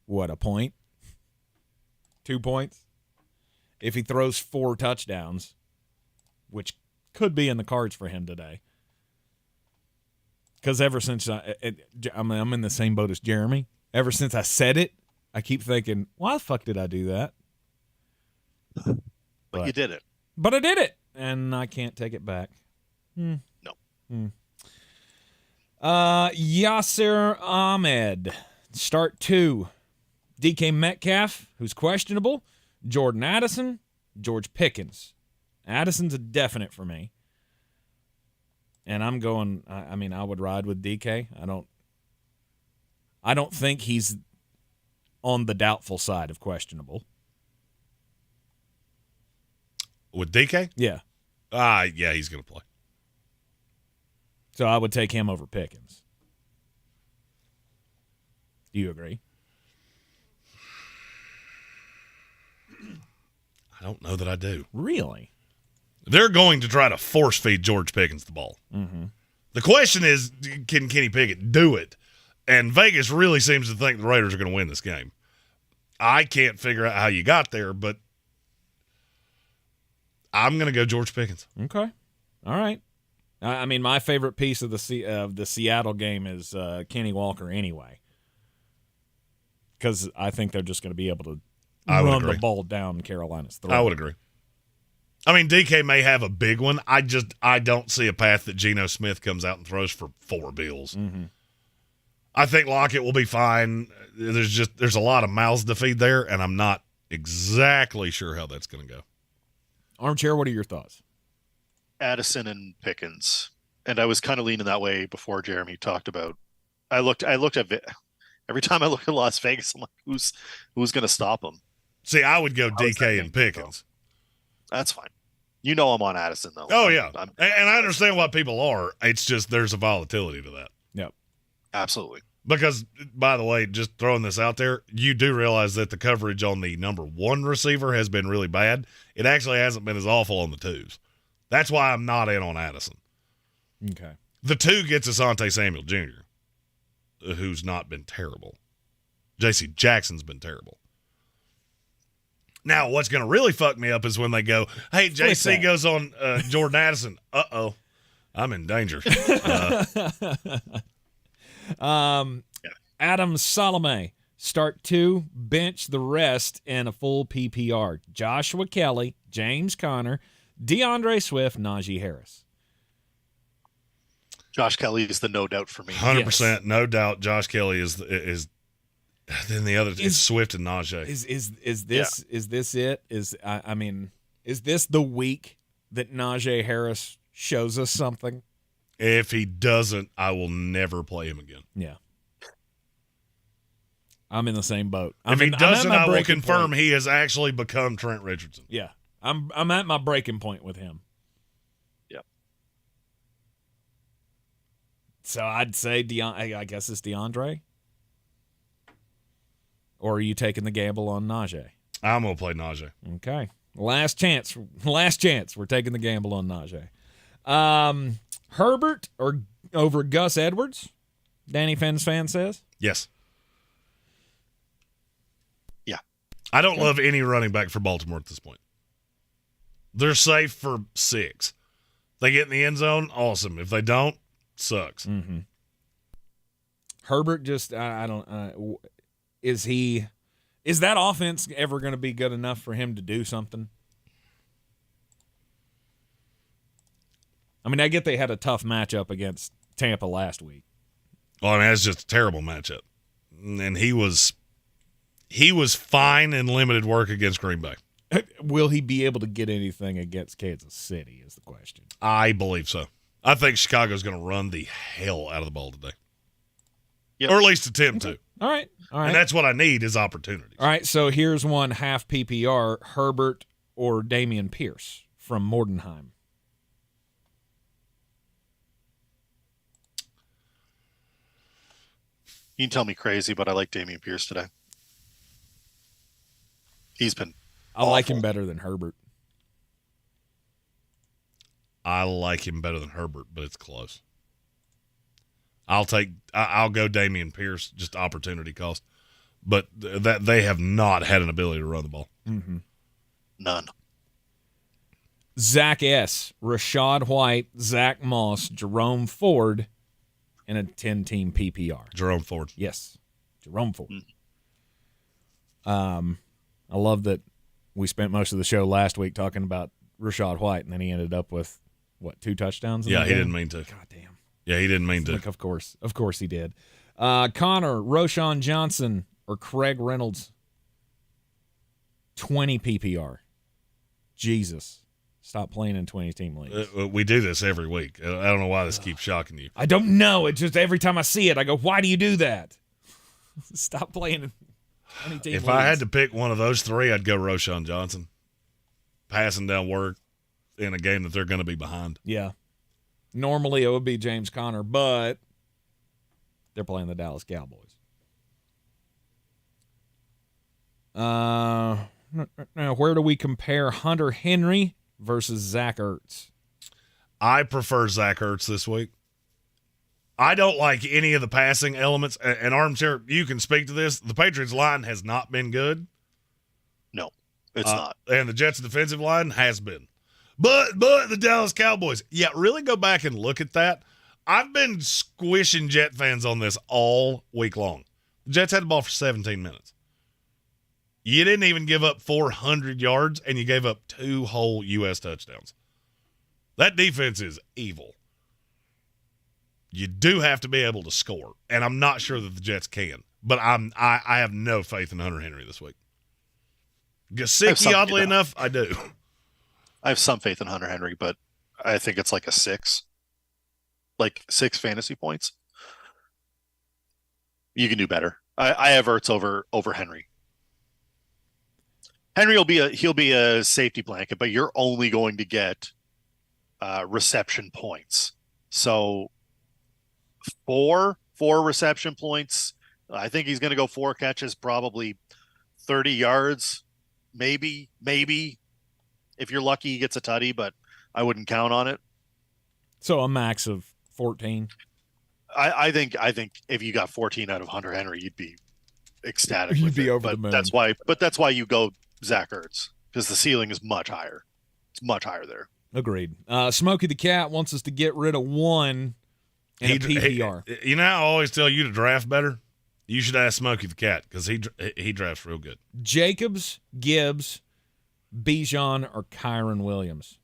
What, a point, 2 points, if he throws 4 touchdowns, which could be in the cards for him today. Because ever since I'm in the same boat as Jeremy. Ever since I said it, I keep thinking, why the fuck did I do that? But you did it. But I did it, and I can't take it back. No. Yasser Ahmed, start 2. DK Metcalf, who's questionable. Jordan Addison, George Pickens. Addison's a definite for me. And I'm going, I would ride with DK. I don't think he's on the doubtful side of questionable. With DK? Yeah. Yeah, he's going to play. So I would take him over Pickens. Do you agree? I don't know that I do. Really? They're going to try to force feed George Pickens the ball. Mm-hmm. The question is, can Kenny Pickett do it? And Vegas really seems to think the Raiders are going to win this game. I can't figure out how you got there, but I'm going to go George Pickens. Okay. All right. I mean, my favorite piece of the Seattle game is Kenny Walker anyway, because I think they're just going to be able to run the ball down Carolina's throat. I would agree. I mean, DK may have a big one. I don't see a path that Geno Smith comes out and throws for 4 bills. Mm-hmm. I think Lockett will be fine. There's a lot of mouths to feed there, and I'm not exactly sure how that's going to go. Armchair, what are your thoughts? Addison and Pickens. And I was kind of leaning that way before Jeremy talked about. I looked at every time I look at Las Vegas, I'm like, who's going to stop them? See, I would go DK and Pickens. That's fine. I'm on Addison, though. Oh, yeah. And I understand why people are. It's just there's a volatility to that. Yep. Absolutely. Because, by the way, just throwing this out there, you do realize that the coverage on the number 1 receiver has been really bad. It actually hasn't been as awful on the 2s. That's why I'm not in on Addison. Okay. The 2 gets Asante Samuel Jr., who's not been terrible. J.C. Jackson's been terrible. Now, what's going to really fuck me up is when they go, hey, J.C. goes on Jordan Addison. Uh-oh. I'm in danger. Adam Salome, start 2, bench the rest in a full PPR. Joshua Kelly, James Conner, DeAndre Swift, Najee Harris. Josh Kelly is the no doubt for me. 100%, Yes. no doubt. Josh Kelly is then the other is Swift and Najee. Is this it? Is this the week that Najee Harris shows us something? If he doesn't, I will never play him again. Yeah. I'm in the same boat. If he doesn't, I will confirm he has actually become Trent Richardson. Yeah. I'm at my breaking point with him. Yep. So I'd say I guess it's DeAndre. Or are you taking the gamble on Najee? I'm going to play Najee. Okay. Last chance. We're taking the gamble on Najee. Herbert or over Gus Edwards? Danny Fenn's fan says. Yes. Yeah. I don't love any running back for Baltimore at this point. They're safe for 6. They get in the end zone, awesome. If they don't, sucks. Mm-hmm. Herbert just, I don't, is that offense ever going to be good enough for him to do something? I mean, I get they had a tough matchup against Tampa last week. Well, I mean, that's just a terrible matchup. And he was fine in limited work against Green Bay. Will he be able to get anything against Kansas City is the question. I believe so. I think Chicago's going to run the hell out of the ball today. or at least attempt to. All right. And that's what I need is opportunities. All right, so here's one half PPR, Herbert or Dameon Pierce from Mordenheim. You can tell me crazy, but I like Dameon Pierce today. He's been I like him better than Herbert. I like him better than Herbert, but it's close. I'll go Dameon Pierce, just opportunity cost. But that they have not had an ability to run the ball. Mm-hmm. None. Zach S., Rashad White, Zach Moss, Jerome Ford in a 10-team PPR. Jerome Ford. Yes, Jerome Ford. I love that we spent most of the show last week talking about Rashad White, and then he ended up with, 2 touchdowns? Yeah, he didn't mean to. God damn. Yeah, he didn't mean to. Like, of course he did. Connor, Roshan Johnson, or Craig Reynolds, 20 PPR. Jesus. Stop playing in 20-team leagues. We do this every week. I don't know why this keeps shocking you. I don't know. It just every time I see it, I go, why do you do that? Stop playing in 20-team leagues. If I had to pick one of those 3, I'd go Roshan Johnson. Passing down work in a game that they're going to be behind. Yeah. Normally it would be James Conner, but they're playing the Dallas Cowboys. Now, where do we compare Hunter Henry versus Zach Ertz? I prefer Zach Ertz this week. I don't like any of the passing elements. And Armchair, you can speak to this. The Patriots line has not been good. No, it's not. And the Jets' defensive line has been. But the Dallas Cowboys, really go back and look at that. I've been squishing Jet fans on this all week long. The Jets had the ball for 17 minutes. You didn't even give up 400 yards, and you gave up 2 whole U.S. touchdowns. That defense is evil. You do have to be able to score, and I'm not sure that the Jets can. But I have no faith in Hunter Henry this week. Gesicki, oddly enough, I do. I have some faith in Hunter Henry, but I think it's like a 6. Like 6 fantasy points. You can do better. I have Ertz over Henry. Henry he'll be a safety blanket, but you're only going to get reception points. So 4 reception points. I think he's going to go 4 catches, probably 30 yards, maybe. If you're lucky, he gets a tutty, but I wouldn't count on it. So a max of 14. I think if you got 14 out of Hunter Henry, you'd be ecstatic. You'd be over the moon. That's why you go Zach Ertz, because the ceiling is much higher. It's much higher there. Agreed. Smokey the Cat wants us to get rid of 1 in a PPR. You know how I always tell you to draft better? You should ask Smokey the Cat, because he drafts real good. Jacobs, Gibbs, Bijan, or Kyron Williams?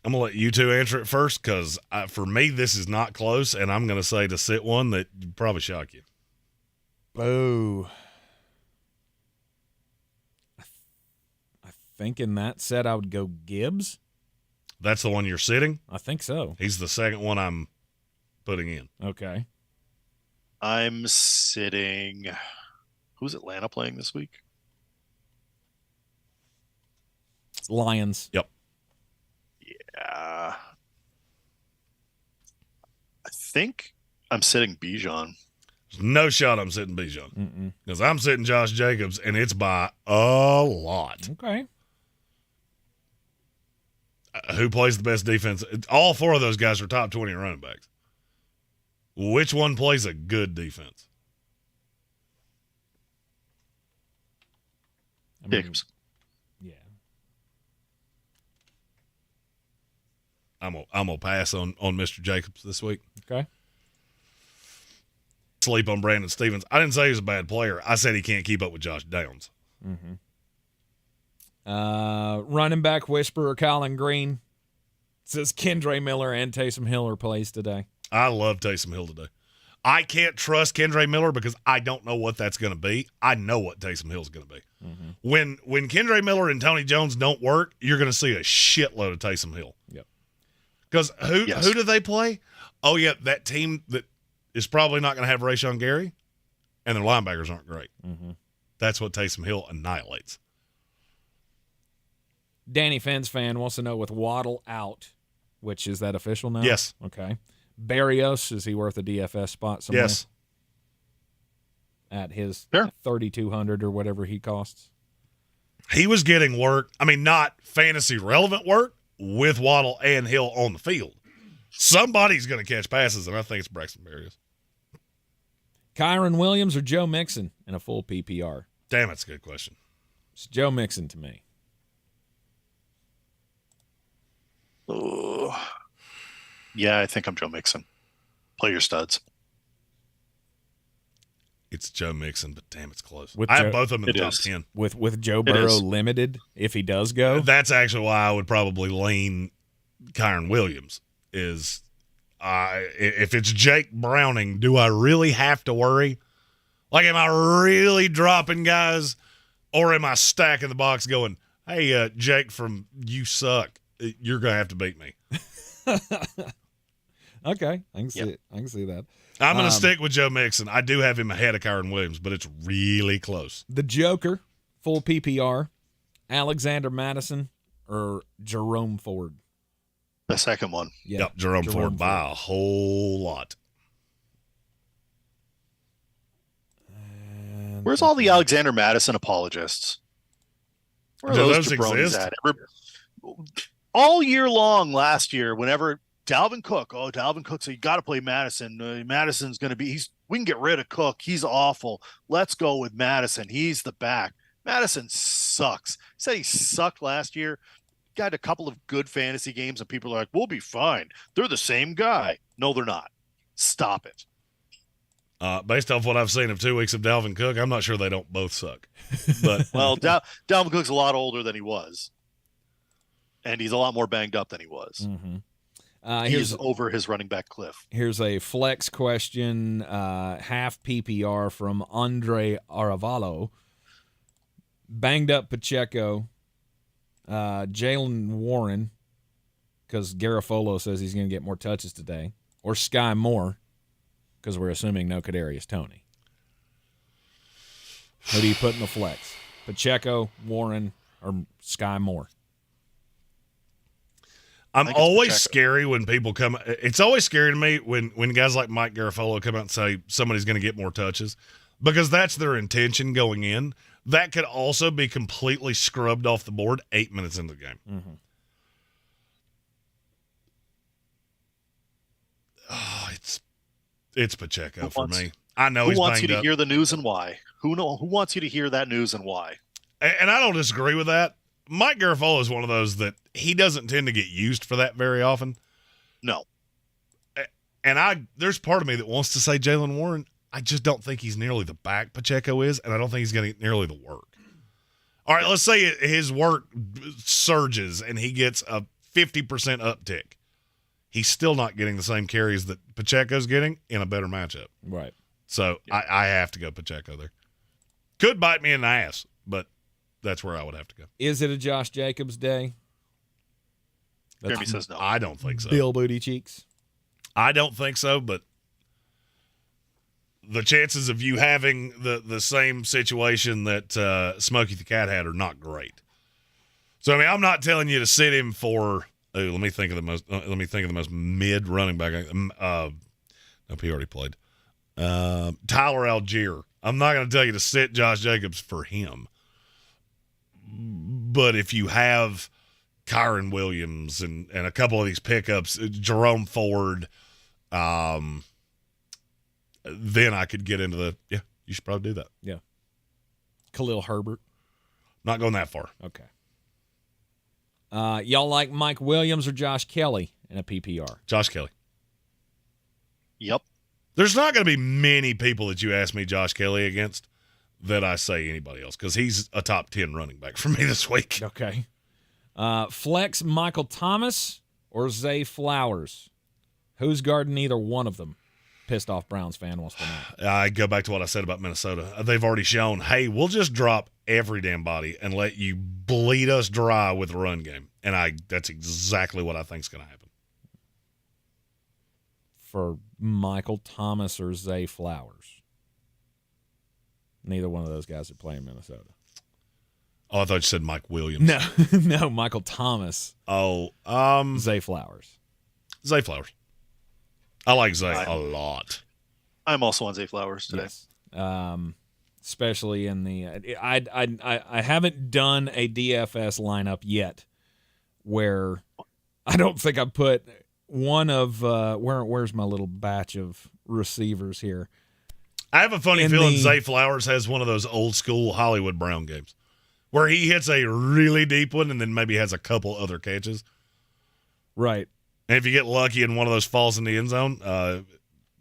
I'm going to let you 2 answer it first, because for me, this is not close, and I'm going to say to sit one that would probably shock you. Boo. I think in that set I would go Gibbs. That's the one you're sitting? I think so. He's the second one I'm putting in. Okay. I'm sitting – who's Atlanta playing this week? Lions. Yep. Yeah. I think I'm sitting Bijan. There's no shot I'm sitting Bijan. Because I'm sitting Josh Jacobs, and it's by a lot. Okay. Who plays the best defense? All 4 of those guys are top 20 running backs. Which one plays a good defense? Jacobs. Yeah. I'm gonna pass on Mr. Jacobs this week. Okay. Sleep on Brandon Stevens. I didn't say he was a bad player. I said he can't keep up with Josh Downs. Running back whisperer Colin Greene says Kendre Miller and Taysom Hill are plays today. I love Taysom Hill today. I can't trust Kendre Miller because I don't know what that's going to be. I know what Taysom Hill's going to be. When Kendre Miller and Tony Jones don't work, you're going to see a shitload of Taysom Hill. Yep. Because who do they play? Oh, yeah, that team that is probably not going to have Rashawn Gary, and their linebackers aren't great. Mm-hmm. That's what Taysom Hill annihilates. Danny Fens fan wants to know, with Waddle out, which is that official now? Yes. Okay. Barrios, is he worth a DFS spot somewhere? Yes. At his Sure. $3,200 or whatever he costs. He was getting work. I mean, not fantasy relevant work with Waddle and Hill on the field. Somebody's going to catch passes, and I think it's Braxton Berrios. Kyron Williams or Joe Mixon in a full PPR? Damn, that's a good question. It's Joe Mixon to me. Yeah, I think I'm Joe Mixon. Play your studs. It's Joe Mixon, but damn, it's close. With I have Joe- both of them in the It top is. 10. With Joe Burrow is. limited, if he does go. That's actually why I would probably lean Kyron Williams. Is if it's Jake Browning, do I really have to worry? Like, am I really dropping guys, or am I stacking the box going, hey, Jake from You Suck, you're going to have to beat me? Okay, I can see it. I can see that. I'm going to stick with Joe Mixon. I do have him ahead of Kyron Williams, but it's really close. The Joker, full PPR, Alexander Madison or Jerome Ford? The second one. Yeah, Yep, Jerome Ford by a whole lot. And Where's all the Alexander Madison apologists? Where are Do those those jabronis exist? at? All year long last year, whenever Dalvin Cook, so you got to play Madison. Madison's going to be, we can get rid of Cook. He's awful. Let's go with Madison. He's the back. Madison sucks. Said he sucked last year. Got a couple of good fantasy games, and people are like, we'll be fine. They're the same guy. No, they're not. Stop it. Based off what I've seen of 2 weeks of Dalvin Cook, I'm not sure they don't both suck. But Well, Dalvin Cook's a lot older than he was, and he's a lot more banged up than he was. Mm-hmm. He's over his running back cliff. Here's a flex question, half PPR from Andre Aravalo. Banged up Pacheco, Jalen Warren, because Garofolo says he's going to get more touches today, or Sky Moore, because we're assuming no Kadarius Toney. Who do you put in the flex? Pacheco, Warren, or Sky Moore? I'm think it's always Pacheco. scary when people come. It's always scary to me when guys like Mike Garofolo come out and say somebody's going to get more touches, because that's their intention going in. That could also be completely scrubbed off the board 8 minutes into the game. Mm-hmm. Oh, it's Pacheco for wants- me. I know Who he's wants you banged to up. hear the news and why? Who wants you to hear that news and why? And I don't disagree with that. Mike Garofolo is one of those that he doesn't tend to get used for that very often. No. And there's part of me that wants to say Jalen Warren. I just don't think he's nearly the back Pacheco is, and I don't think he's going to get nearly the work. All right, let's say his work surges and he gets a 50% uptick. He's still not getting the same carries that Pacheco's getting in a better matchup. Right. So I have to go Pacheco there. Could bite me in the ass, but that's where I would have to go. Is it a Josh Jacobs day? Jeremy says no. I don't think so. Bill Booty Cheeks. I don't think so, but the chances of you having the same situation that Smokey the Cat had are not great. So I mean, I'm not telling you to sit him for. Let me think of the most mid running back. Nope, he already played. Tyler Algier. I'm not going to tell you to sit Josh Jacobs for him. But if you have Kyron Williams and a couple of these pickups, Jerome Ford, then I could get into you should probably do that. Yeah. Khalil Herbert. Not going that far. Okay. Y'all like Mike Williams or Josh Kelly in a PPR? Josh Kelly. Yep. There's not going to be many people that you ask me Josh Kelly against that I say anybody else, because he's a top 10 running back for me this week. Okay. Flex Michael Thomas or Zay Flowers? Who's guarding either one of them? Pissed off Browns fan wants to know. I go back to what I said about Minnesota. They've already shown, hey, we'll just drop every damn body and let you bleed us dry with the run game. And that's exactly what I think is going to happen. for Michael Thomas or Zay Flowers. Neither one of those guys are playing Minnesota. Oh, I thought you said Mike Williams. No, no, Michael Thomas. Oh, Zay Flowers. Zay Flowers. I like Zay a lot. I'm also on Zay Flowers today. Yes. Especially in the I haven't done a DFS lineup yet where I don't think I put one of where's my little batch of receivers here. I have a funny feeling Zay Flowers has one of those old school Hollywood Brown games where he hits a really deep one and then maybe has a couple other catches. Right. And if you get lucky and one of those falls in the end zone,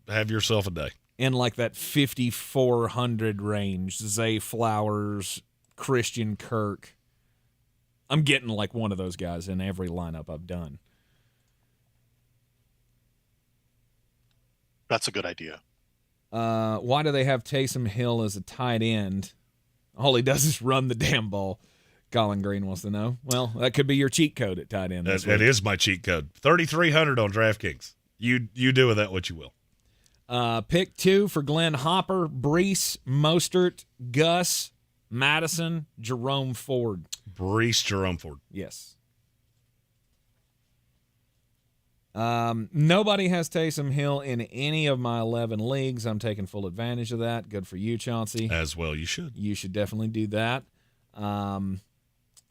have yourself a day. In like that 5,400 range, Zay Flowers, Christian Kirk. I'm getting like one of those guys in every lineup I've done. That's a good idea. Why do they have Taysom Hill as a tight end? All he does is run the damn ball. Colin Greene wants to know. Well, that could be your cheat code at tight end. That is my cheat code. 3,300 on DraftKings. You do with that what you will. Pick 2 for Glenn Hopper, Brees, Mostert, Gus, Madison, Jerome Ford. Brees, Jerome Ford. Yes. Nobody has Taysom Hill in any of my 11 leagues. I'm taking full advantage of that. Good for you, Chauncey. As well you should. You should definitely do that.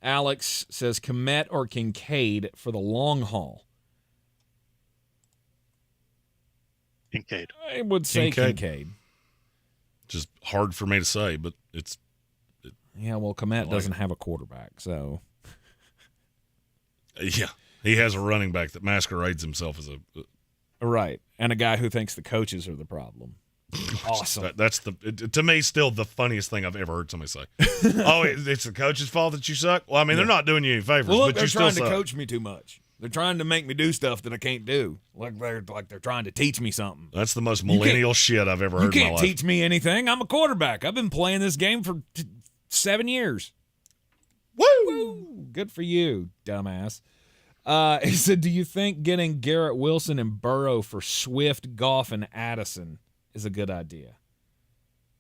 Alex says Kmet or Kincaid for the long haul. Kincaid. I would say Kincaid. Just hard for me to say, but it's... Yeah, well, Kmet doesn't have a quarterback, so... Yeah. He has a running back that masquerades himself as a... Right, and a guy who thinks the coaches are the problem. Awesome. That's to me still the funniest thing I've ever heard somebody say. Oh, it's the coach's fault that you suck? Well, I mean, they're not doing you any favors, well, look, but you still suck. They're trying to coach me too much. They're trying to make me do stuff that I can't do. Like they're trying to teach me something. That's the most millennial shit I've ever heard in my life. You can't teach me anything. I'm a quarterback. I've been playing this game for 7 years. Woo! Good for you, dumbass. He said, do you think getting Garrett Wilson and Burrow for Swift, Goff, and Addison is a good idea?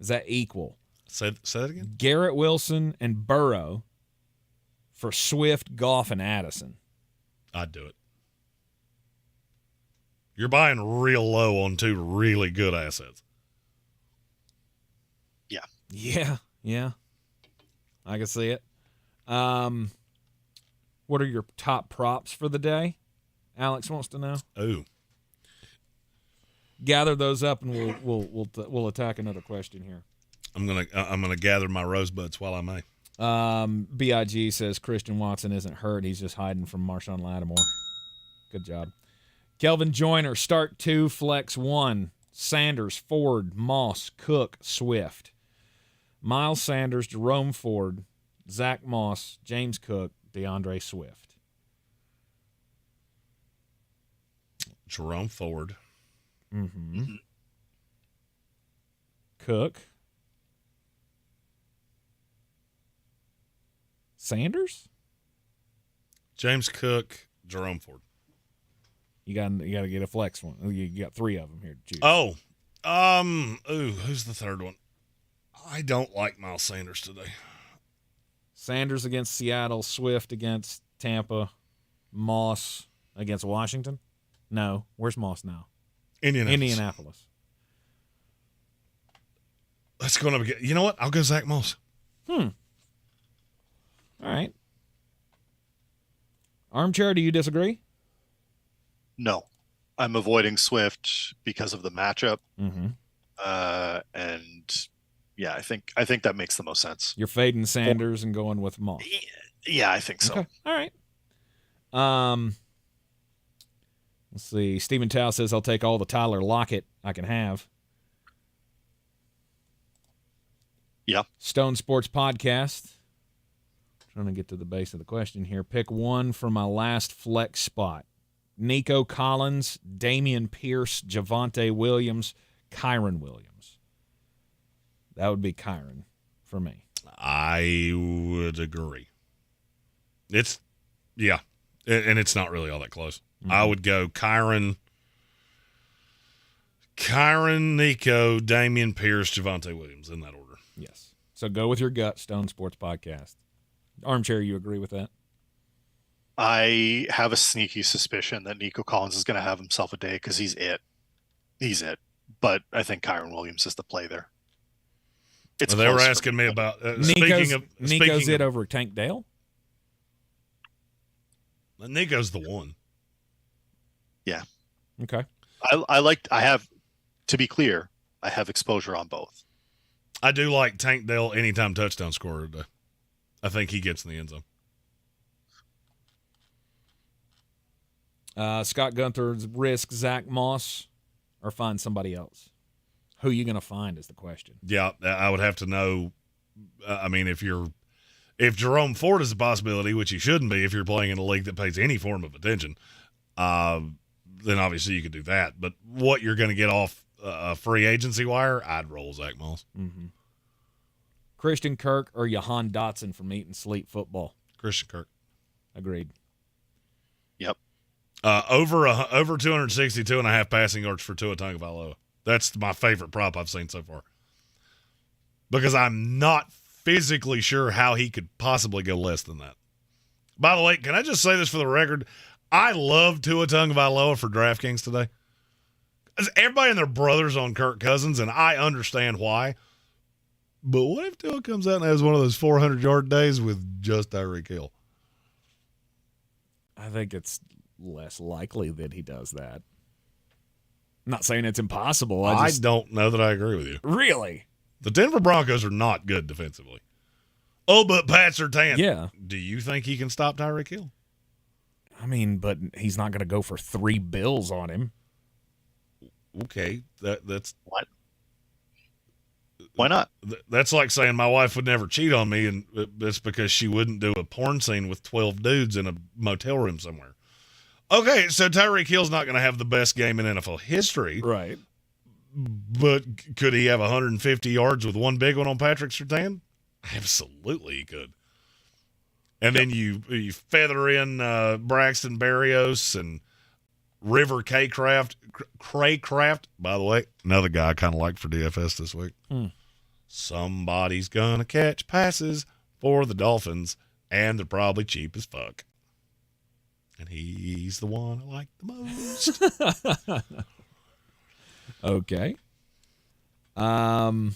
Is that equal? Say that again? Garrett Wilson and Burrow for Swift, Goff, and Addison. I'd do it. You're buying real low on 2 really good assets. Yeah. Yeah. I can see it. What are your top props for the day? Alex wants to know. Oh. Gather those up, and we'll attack another question here. I'm gonna gather my rosebuds while I may. Big says Christian Watson isn't hurt; he's just hiding from Marshawn Lattimore. Good job, Kelvin Joyner. Start 2, flex 1. Sanders, Ford, Moss, Cook, Swift. Miles Sanders, Jerome Ford, Zach Moss, James Cook, DeAndre Swift. Jerome Ford. Mm-hmm. Cook. Sanders? James Cook, Jerome Ford. You got to get a flex one. You got 3 of them here to choose. Who's the third one? I don't like Miles Sanders today. Sanders against Seattle, Swift against Tampa, Moss against Washington? No. Where's Moss now? Indianapolis. That's going to be. You know what? I'll go Zach Moss. All right. Armchair, do you disagree? No. I'm avoiding Swift because of the matchup. Mm-hmm. And yeah, I think that makes the most sense. You're fading Sanders and going with Moss. Yeah, I think so. Okay. All right. Let's see. Stephen Tao says, I'll take all the Tyler Lockett I can have. Yeah. Stone Sports Podcast. Trying to get to the base of the question here. Pick one for my last flex spot. Nico Collins, Damian Pierce, Javonte Williams, Kyron Williams. That would be Kyron for me. I would agree. And it's not really all that close. Mm-hmm. I would go Kyron. Kyron, Nico, Damian Pierce, Javonte Williams, in that order. Yes. So go with your gut, Stone Sports Podcast. Armchair, you agree with that? I have a sneaky suspicion that Nico Collins is going to have himself a day because he's it. He's it. But I think Kyron Williams is the play there. Well, they were asking me about Nico's it over Tank Dale? Nico's the one. Yeah. Okay. I have, to be clear, I have exposure on both. I do like Tank Dell anytime touchdown scorer today. I think he gets in the end zone. Scott Gunther's risk Zach Moss or find somebody else. Who are you going to find is the question. Yeah, I would have to know. I mean, if Jerome Ford is a possibility, which he shouldn't be if you're playing in a league that pays any form of attention, then obviously you could do that. But what you're going to get off a free agency wire, I'd roll Zach Moss. Mm-hmm. Christian Kirk or Jahan Dotson from Eat and Sleep Football? Christian Kirk. Agreed. Yep. Over 262.5 passing yards for Tua Tagovailoa. That's my favorite prop I've seen so far. Because I'm not physically sure how he could possibly go less than that. By the way, can I just say this for the record? I love Tua Tagovailoa for DraftKings today. Everybody and their brothers on Kirk Cousins, and I understand why. But what if Tua comes out and has one of those 400-yard days with just Tyreek Hill? I think it's less likely that he does that. I'm not saying it's impossible. I don't know that I agree with you. Really? The Denver Broncos are not good defensively. Oh, but Pat Surtain. Yeah. Do you think he can stop Tyreek Hill? I mean, but he's not going to go for 3 bills on him. Okay, that's what? Why not? That's like saying my wife would never cheat on me, and it's because she wouldn't do a porn scene with 12 dudes in a motel room somewhere. Okay, so Tyreek Hill's not going to have the best game in NFL history. Right. But could he have 150 yards with one big one on Patrick Surtain? Absolutely he could. And then you feather in Braxton Berrios and River Craycraft, by the way, another guy I kind of like for DFS this week. Somebody's going to catch passes for the Dolphins, and they're probably cheap as fuck. And he's the one I like the most. Okay. I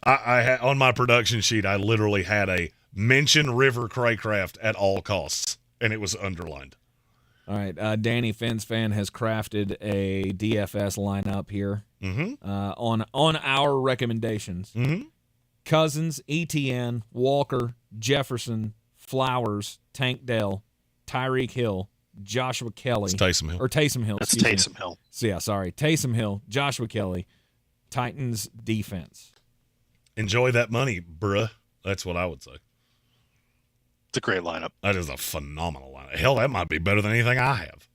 had on my production sheet, I literally had a mention River Craycraft at all costs, and it was underlined. All right. Danny Fins fan has crafted a DFS lineup here on our recommendations. Mm-hmm. Cousins, ETN, Walker, Jefferson, Flowers, Tank Dell, Tyreek Hill, Joshua Kelly. It's Taysom Hill. Or Taysom Hill. That's Taysom Hill. So, yeah, sorry. Taysom Hill, Joshua Kelly, Titans defense. Enjoy that money, bruh. That's what I would say. It's a great lineup. That is a phenomenal lineup. Hell, that might be better than anything I have.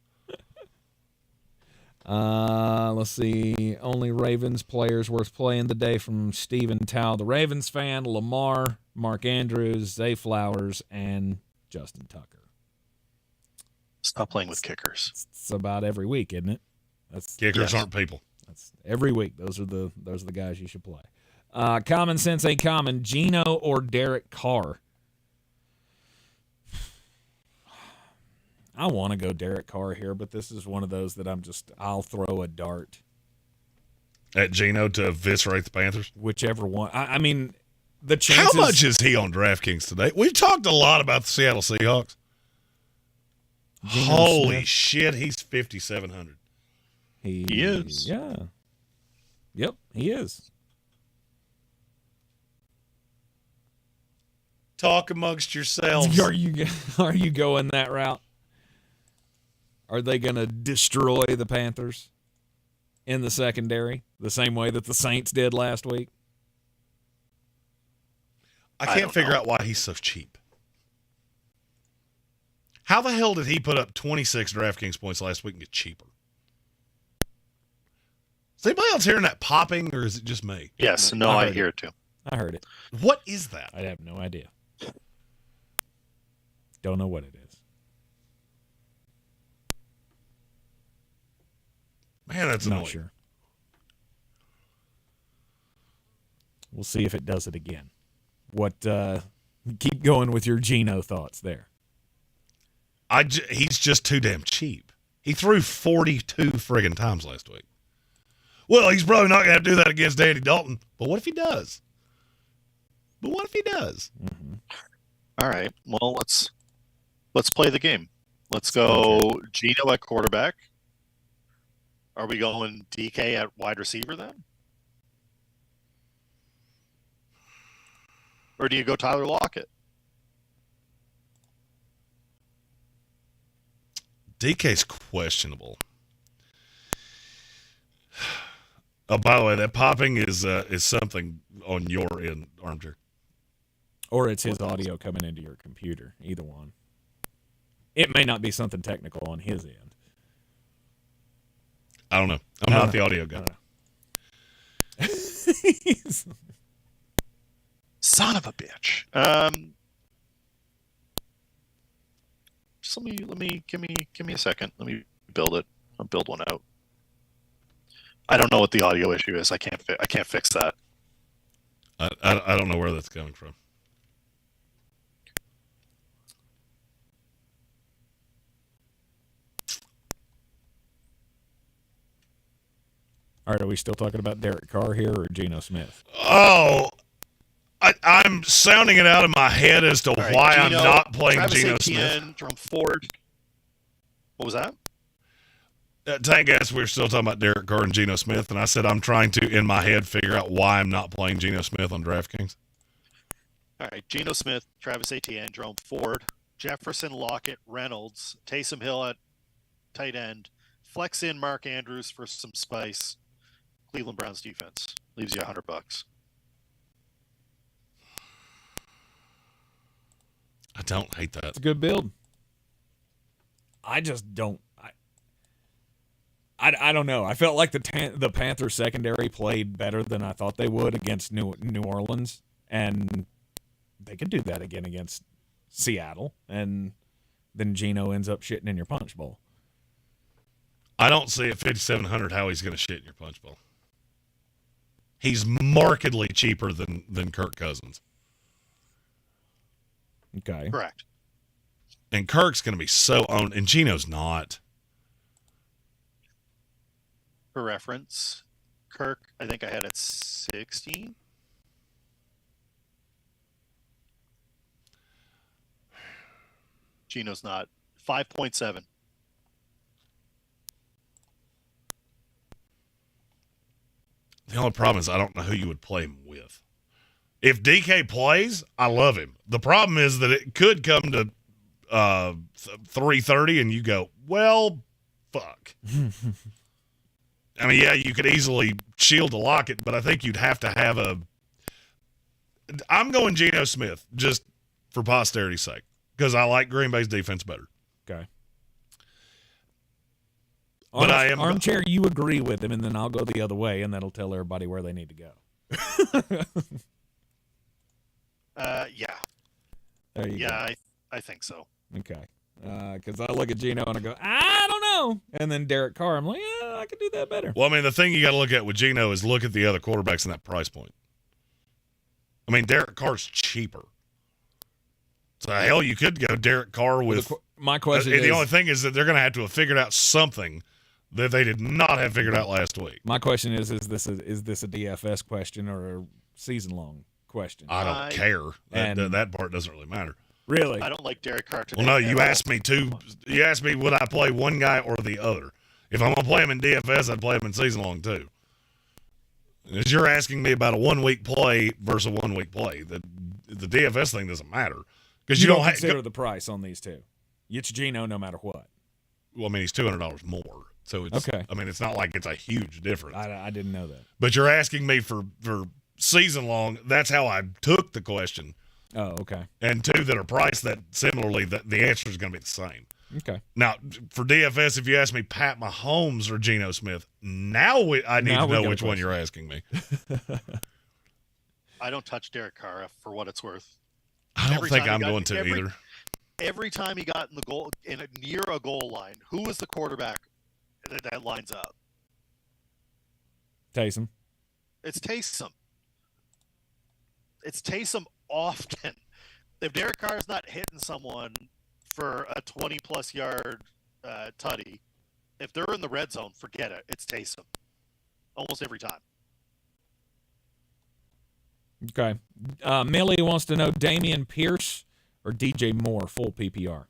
Let's see. Only Ravens players worth playing today from Stephen Tao, the Ravens fan, Lamar, Mark Andrews, Zay Flowers, and Justin Tucker. Stop playing with kickers. It's about every week, isn't it? Kickers aren't people. That's every week. Those are the guys you should play. Common sense ain't common. Geno or Derek Carr? I want to go Derek Carr here, but this is one of those that I'll throw a dart. At Geno to eviscerate the Panthers? Whichever one. I mean, the chances. How much is he on DraftKings today? We've talked a lot about the Seattle Seahawks. Holy shit, he's 5,700. He is. Yeah. Yep, he is. Talk amongst yourselves. Are you going that route? Are they going to destroy the Panthers in the secondary the same way that the Saints did last week? I can't figure out why he's so cheap. How the hell did he put up 26 DraftKings points last week and get cheaper? Is anybody else hearing that popping, or is it just me? Yes, no, I hear it too. I heard it. What is that? I have no idea. Don't know what it is. Man, that's annoying. Not sure. We'll see if it does it again. Keep going with your Geno thoughts there. He's just too damn cheap. He threw 42 friggin' times last week. Well, he's probably not going to do that against Andy Dalton. But what if he does? Mm-hmm. All right. Well, let's play the game. Let's go Geno at quarterback. Are we going DK at wide receiver then? Or do you go Tyler Lockett? DK's questionable. Oh, by the way, that popping is something on your end, Armchair. Or it's his audio coming into your computer. Either one. It may not be something technical on his end. I don't know. I'm not the audio guy. Son of a bitch. Just let me give me a second. Let me build it. I'll build one out. I don't know what the audio issue is. I can't fix that. I don't know where that's coming from. All right, are we still talking about Derek Carr here or Geno Smith? Oh, I'm sounding it out in my head as to why I'm not playing Geno Smith. Jerome Ford. What was that? Tank asked we were still talking about Derek Carr and Geno Smith, and I said I'm trying to, in my head, figure out why I'm not playing Geno Smith on DraftKings. All right, Geno Smith, Travis Etienne, Jerome Ford, Jefferson, Lockett, Reynolds, Taysom Hill at tight end, flex in Mark Andrews for some spice. Cleveland Browns defense leaves you $100. I don't hate that. It's a good build. I just don't. I don't know. I felt like the Panthers secondary played better than I thought they would against New Orleans, and they could do that again against Seattle, and then Geno ends up shitting in your punch bowl. I don't see at 5,700 how he's going to shit in your punch bowl. He's markedly cheaper than Kirk Cousins. Okay. Correct. And Kirk's going to be so owned, and Geno's not. For reference, Kirk, I think I had at 16. Geno's not. 5.7. The only problem is I don't know who you would play him with. If DK plays, I love him. The problem is that it could come to 3:30 and you go, well, fuck. I mean, yeah, you could easily shield the Lockett, but I think you'd have to have I'm going Geno Smith just for posterity's sake because I like Green Bay's defense better. Okay. But I am Armchair, you agree with him, and then I'll go the other way, and that'll tell everybody where they need to go. Yeah. There you go. I think so. Okay. Because I look at Geno and I go, I don't know. And then Derek Carr, I'm like, yeah, I could do that better. Well, I mean, the thing you got to look at with Geno is look at the other quarterbacks in that price point. I mean, Derek Carr's cheaper. So, hell, you could go Derek Carr with. My question is. The only thing is that they're going to have figure out something that they did not have figured out last week. My question is this a DFS question or a season-long question? I don't care. That part doesn't really matter. Really? I don't like Derek Carr today. Well, no, you asked me You asked me would I play one guy or the other. If I'm going to play him in DFS, I'd play him in season-long too. As you're asking me about a 1 week play versus a 1 week play, the DFS thing doesn't matter because you don't consider the price on these two. It's Geno no matter what. Well, I mean, he's $200 more, so it's okay. I mean, it's not like it's a huge difference. I didn't know that. But you're asking me for season long. That's how I took the question. Oh, okay. And two that are priced that similarly, the answer is going to be the same. Okay. Now, for DFS, if you ask me Pat Mahomes or Geno Smith, I need to know which one you're asking me. I don't touch Derek Carr for what it's worth. I don't think I'm going to either. Every time he got near a goal line, who was the quarterback that lines up? Taysom. It's Taysom. It's Taysom often. If Derek Carr's not hitting someone for a 20-plus yard tutty, if they're in the red zone, forget it. It's Taysom. Almost every time. Okay. Millie wants to know Damian Pierce or DJ Moore, full PPR.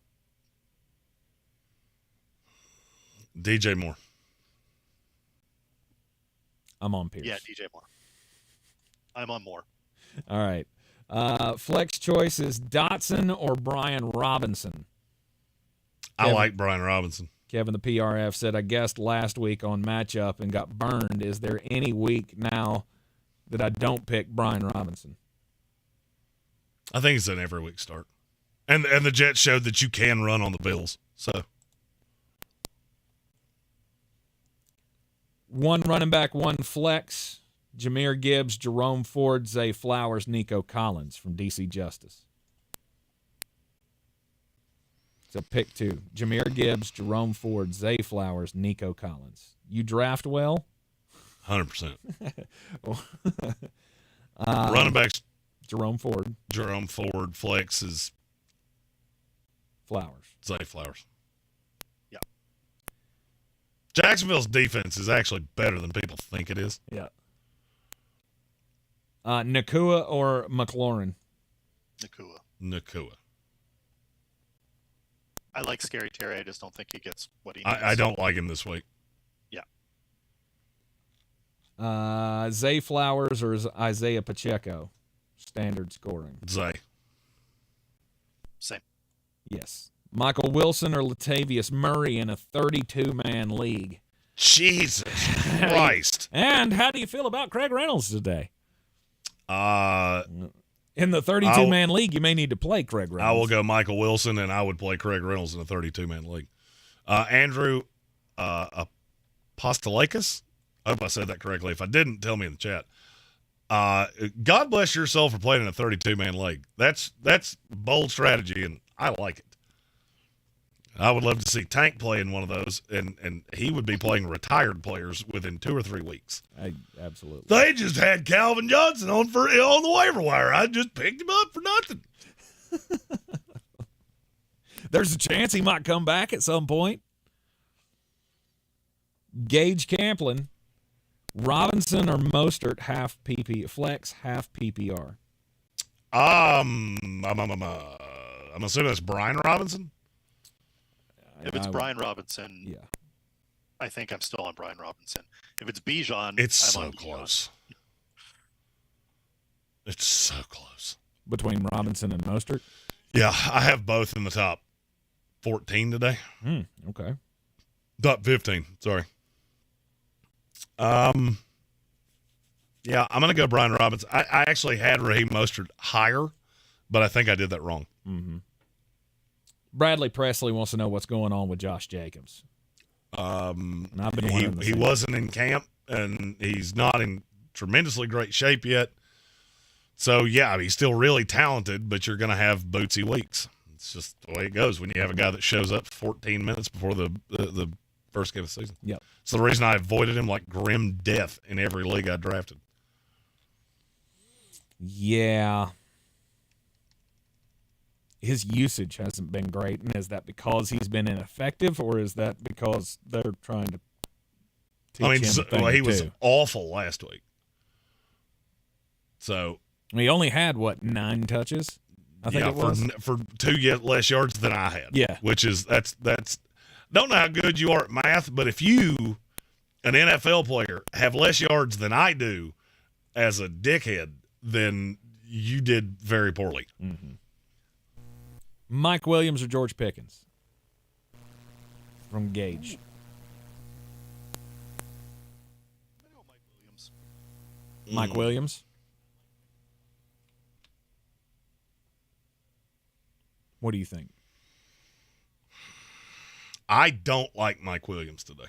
DJ Moore. I'm on Pierce. Yeah, DJ Moore. I'm on Moore. All right. Flex choice is Dotson or Brian Robinson. I like Brian Robinson. Kevin, the PRF, said, I guessed last week on matchup and got burned. Is there any week now that I don't pick Brian Robinson? I think it's an every week start. And the Jets showed that you can run on the Bills. So one running back, one flex. Jahmyr Gibbs, Jerome Ford, Zay Flowers, Nico Collins from DC Justice. So pick two. Jahmyr Gibbs, Jerome Ford, Zay Flowers, Nico Collins. You draft well? 100%. Running backs. Jerome Ford. Flex is Flowers. Zay Flowers. Yeah. Jacksonville's defense is actually better than people think it is. Yeah. Nakua or McLaurin? Nakua. I like Scary Terry. I just don't think he gets what he needs. I don't like him this week. Yeah. Zay Flowers or Isaiah Pacheco? Standard scoring. Zay. Same. Yes. Michael Wilson or Latavius Murray in a 32-man league? Jesus Christ. And how do you feel about Craig Reynolds today? In the 32-man league, you may need to play Craig Reynolds. I will go Michael Wilson, and I would play Craig Reynolds in a 32-man league. Andrew Apostolakis. I hope I said that correctly. If I didn't, tell me in the chat. God bless your soul for playing in a 32-man league. That's bold strategy, and I like it. I would love to see Tank play in one of those, and he would be playing retired players within 2 or 3 weeks. Absolutely. They just had Calvin Johnson on the waiver wire. I just picked him up for nothing. There's a chance he might come back at some point. Gage Camplin, Robinson or Mostert, half PP flex, half PPR. I'm assuming that's Brian Robinson. If it's Brian Robinson, yeah, I think I'm still on Brian Robinson. If it's Bijan, it's I'm so on close. It's so close between Robinson and Mostert. Yeah, I have both in the top 14 today. Okay. Top 15. Sorry. Yeah, I'm gonna go Brian Robinson. I actually had Raheem Mostert higher, but I think I did that wrong. Mm-hmm. Bradley Presley wants to know what's going on with Josh Jacobs. He wasn't in camp, and he's not in tremendously great shape yet. So, yeah, he's still really talented, but you're going to have bootsy weeks. It's just the way it goes when you have a guy that shows up 14 minutes before the first game of the season. Yep. It's the reason I avoided him like grim death in every league I drafted. Yeah. His usage hasn't been great, and is that because he's been ineffective, or is that because they're trying to teach him he was awful last week. So he only had 9 touches? I think it was for 2 less yards than I had. Yeah, which is that's. Don't know how good you are at math, but if you, an NFL player, have less yards than I do, as a dickhead, then you did very poorly. Mm-hmm. Mike Williams or George Pickens? From Gage. Mike Williams? What do you think? I don't like Mike Williams today.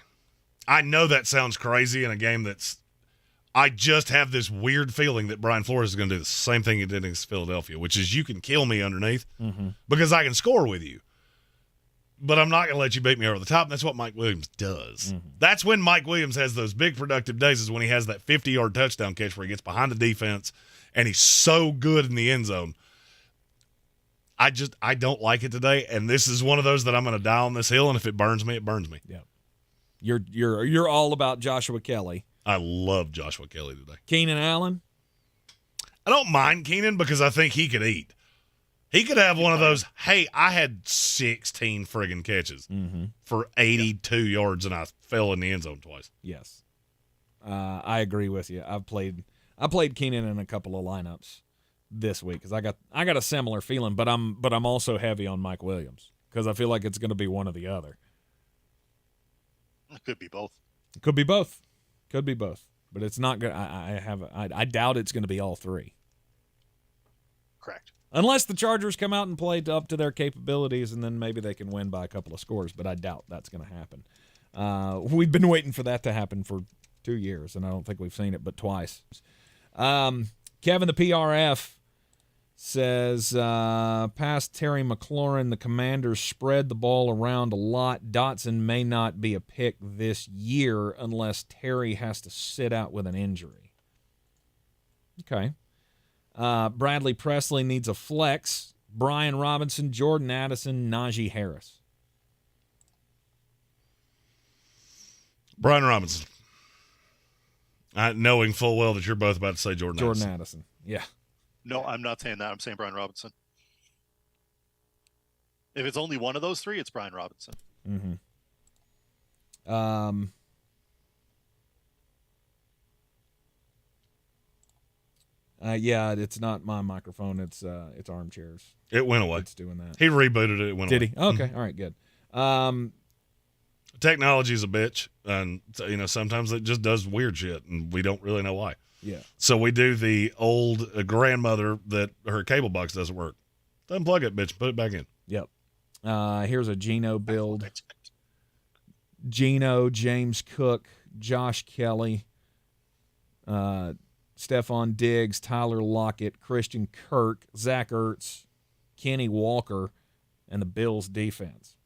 I know that sounds crazy in a game that's – I just have this weird feeling that Brian Flores is going to do the same thing he did against Philadelphia, which is you can kill me underneath because I can score with you. but I'm not going to let you beat me over the top. And that's what Mike Williams does. Mm-hmm. That's when Mike Williams has those big productive days, is when he has that 50-yard touchdown catch where he gets behind the defense and he's so good in the end zone. I don't like it today, and this is one of those that I'm going to die on this hill, and if it burns me, it burns me. Yeah. You're all about Joshua Kelly. I love Joshua Kelly today. Keenan Allen? I don't mind Keenan because I think he could eat. He could have one of those, hey, I had 16 friggin' catches for 82 yards, and I fell in the end zone twice. Yes. I agree with you. I played Keenan in a couple of lineups this week because I got a similar feeling, but I'm also heavy on Mike Williams because I feel like it's going to be one or the other. It could be both. Could be both. But it's not good. I doubt it's going to be all three. Correct. Unless the Chargers come out and play up to their capabilities, and then maybe they can win by a couple of scores. But I doubt that's going to happen. We've been waiting for that to happen for 2 years, and I don't think we've seen it but twice. Kevin the PRF says, past Terry McLaurin, the Commanders spread the ball around a lot. Dotson may not be a pick this year unless Terry has to sit out with an injury. Okay. Bradley Presley needs a flex. Brian Robinson, Jordan Addison, Najee Harris. Brian Robinson. Knowing full well that you're both about to say Jordan Addison. Yeah. No, I'm not saying that. I'm saying Brian Robinson. If it's only one of those three, it's Brian Robinson. Mm-hmm. Yeah, it's not my microphone. It's Armchairs. It went away. It's doing that. He rebooted it. It went away. Did he? Okay. All right, good. Technology's a bitch, and sometimes it just does weird shit, and we don't really know why. Yeah. So we do the old grandmother that her cable box doesn't work. Unplug it, bitch. Put it back in. Yep. Here's a Geno build. Geno, James Cook, Josh Kelly, Stephon Diggs, Tyler Lockett, Christian Kirk, Zach Ertz, Kenny Walker, and the Bills defense.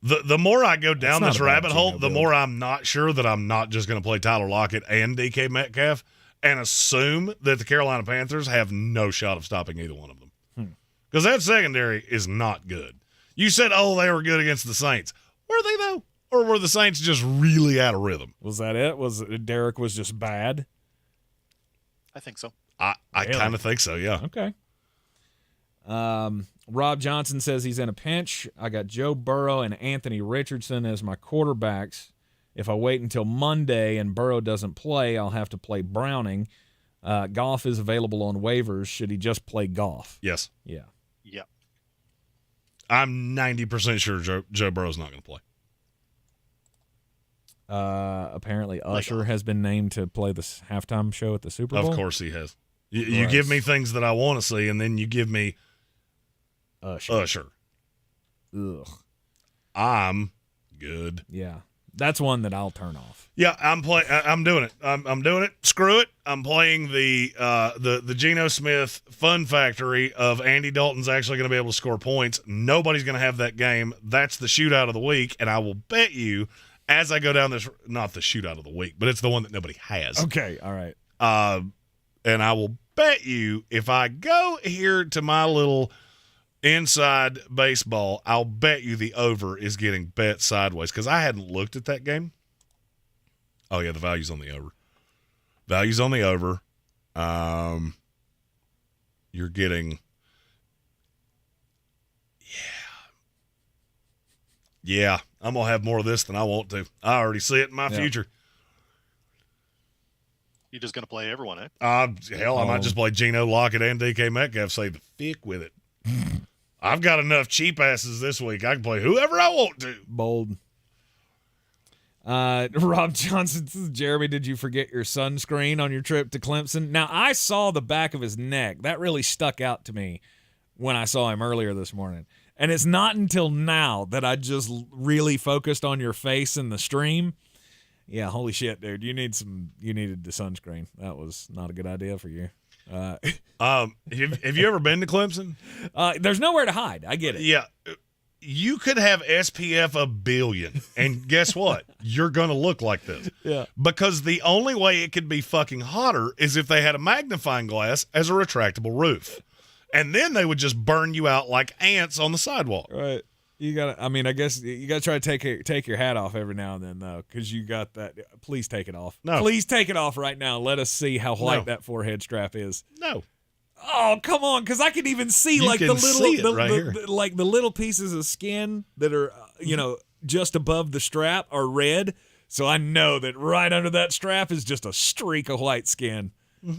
The more I go down this rabbit hole, the build. more I'm not sure that I'm not just going to play Tyler Lockett and DK Metcalf and assume that the Carolina Panthers have no shot of stopping either one of them. Because that secondary is not good. You said, they were good against the Saints. Were they, though? Or were the Saints just really out of rhythm? Was that it? Was Derek was just bad? I think so. I kind of think so, yeah. Okay. Rob Johnson says he's in a pinch. I got Joe Burrow and Anthony Richardson as my quarterbacks. If I wait until Monday and Burrow doesn't play, I'll have to play Browning. Goff is available on waivers. Should he just play Goff? Yes. Yeah. Yeah. I'm 90% sure Joe Burrow's not going to play. Apparently Usher has been named to play this halftime show at the Super Bowl. Of course he has. You give me things that I want to see, and then you give me Usher. Ugh. I'm good. Yeah. That's one that I'll turn off. Yeah, I'm doing it. I'm doing it. Screw it. I'm playing the Geno Smith fun factory of Andy Dalton's actually going to be able to score points. Nobody's going to have that game. That's the shootout of the week, and I will bet you as I go down this, not the shootout of the week, but it's the one that nobody has. Okay, all right. And I will bet you if I go here to my little inside baseball, I'll bet you the over is getting bet sideways because I hadn't looked at that game. Oh, yeah, the value's on the over. Value's on the over. You're getting Yeah, I'm going to have more of this than I want to. I already see it in my future. You're just going to play everyone, eh? Hell, I might just play Geno, Lockett, and DK Metcalf. Say the fick with it. I've got enough cheap asses this week. I can play whoever I want to. Bold. Rob Johnson says, Jeremy, did you forget your sunscreen on your trip to Clemson? Now, I saw the back of his neck. That really stuck out to me when I saw him earlier this morning. And it's not until now that I just really focused on your face in the stream. Yeah, holy shit, dude. You needed the sunscreen. That was not a good idea for you. Have you ever been to Clemson? There's nowhere to hide. I get it. Yeah. you could have SPF 1 billion, and guess what? You're going to look like this. Yeah. Because the only way it could be fucking hotter is if they had a magnifying glass as a retractable roof. And then they would just burn you out like ants on the sidewalk. Right. You gotta. I mean, I guess you gotta try to take your hat off every now and then, though, because you got that. Please take it off. No. Please take it off right now. Let us see how white that forehead strap is. No. Oh, come on, because I can even see You like can the little, see it right here. like the little pieces of skin that are, just above the strap are red. So I know that right under that strap is just a streak of white skin.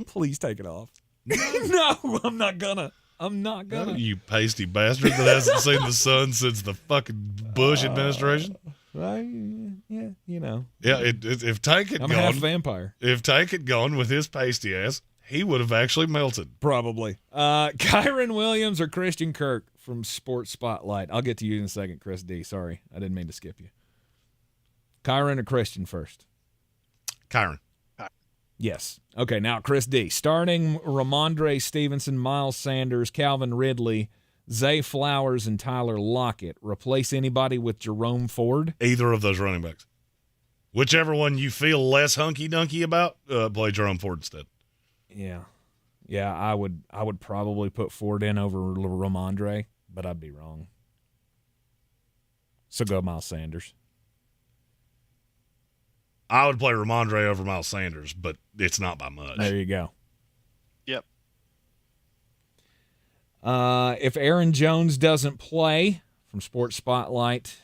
Please take it off. No, I'm not gonna. Oh, you pasty bastard that hasn't seen the sun since the fucking Bush administration. Yeah, you know. Yeah, if Tank had I'm gone, half vampire. If Tank had gone with his pasty ass, he would have actually melted. Probably. Kyron Williams or Christian Kirk from Sports Spotlight. I'll get to you in a second, Chris D. Sorry, I didn't mean to skip you. Kyron or Christian first? Kyron. Yes. Okay, now Chris D. Starting Ramondre Stevenson, Miles Sanders, Calvin Ridley, Zay Flowers, and Tyler Lockett. Replace anybody with Jerome Ford? Either of those running backs. Whichever one you feel less hunky-dunky about, play Jerome Ford instead. Yeah. Yeah, I would probably put Ford in over Ramondre, but I'd be wrong. So go Miles Sanders. I would play Ramondre over Miles Sanders, but it's not by much. There you go. Yep. If Aaron Jones doesn't play, from Sports Spotlight,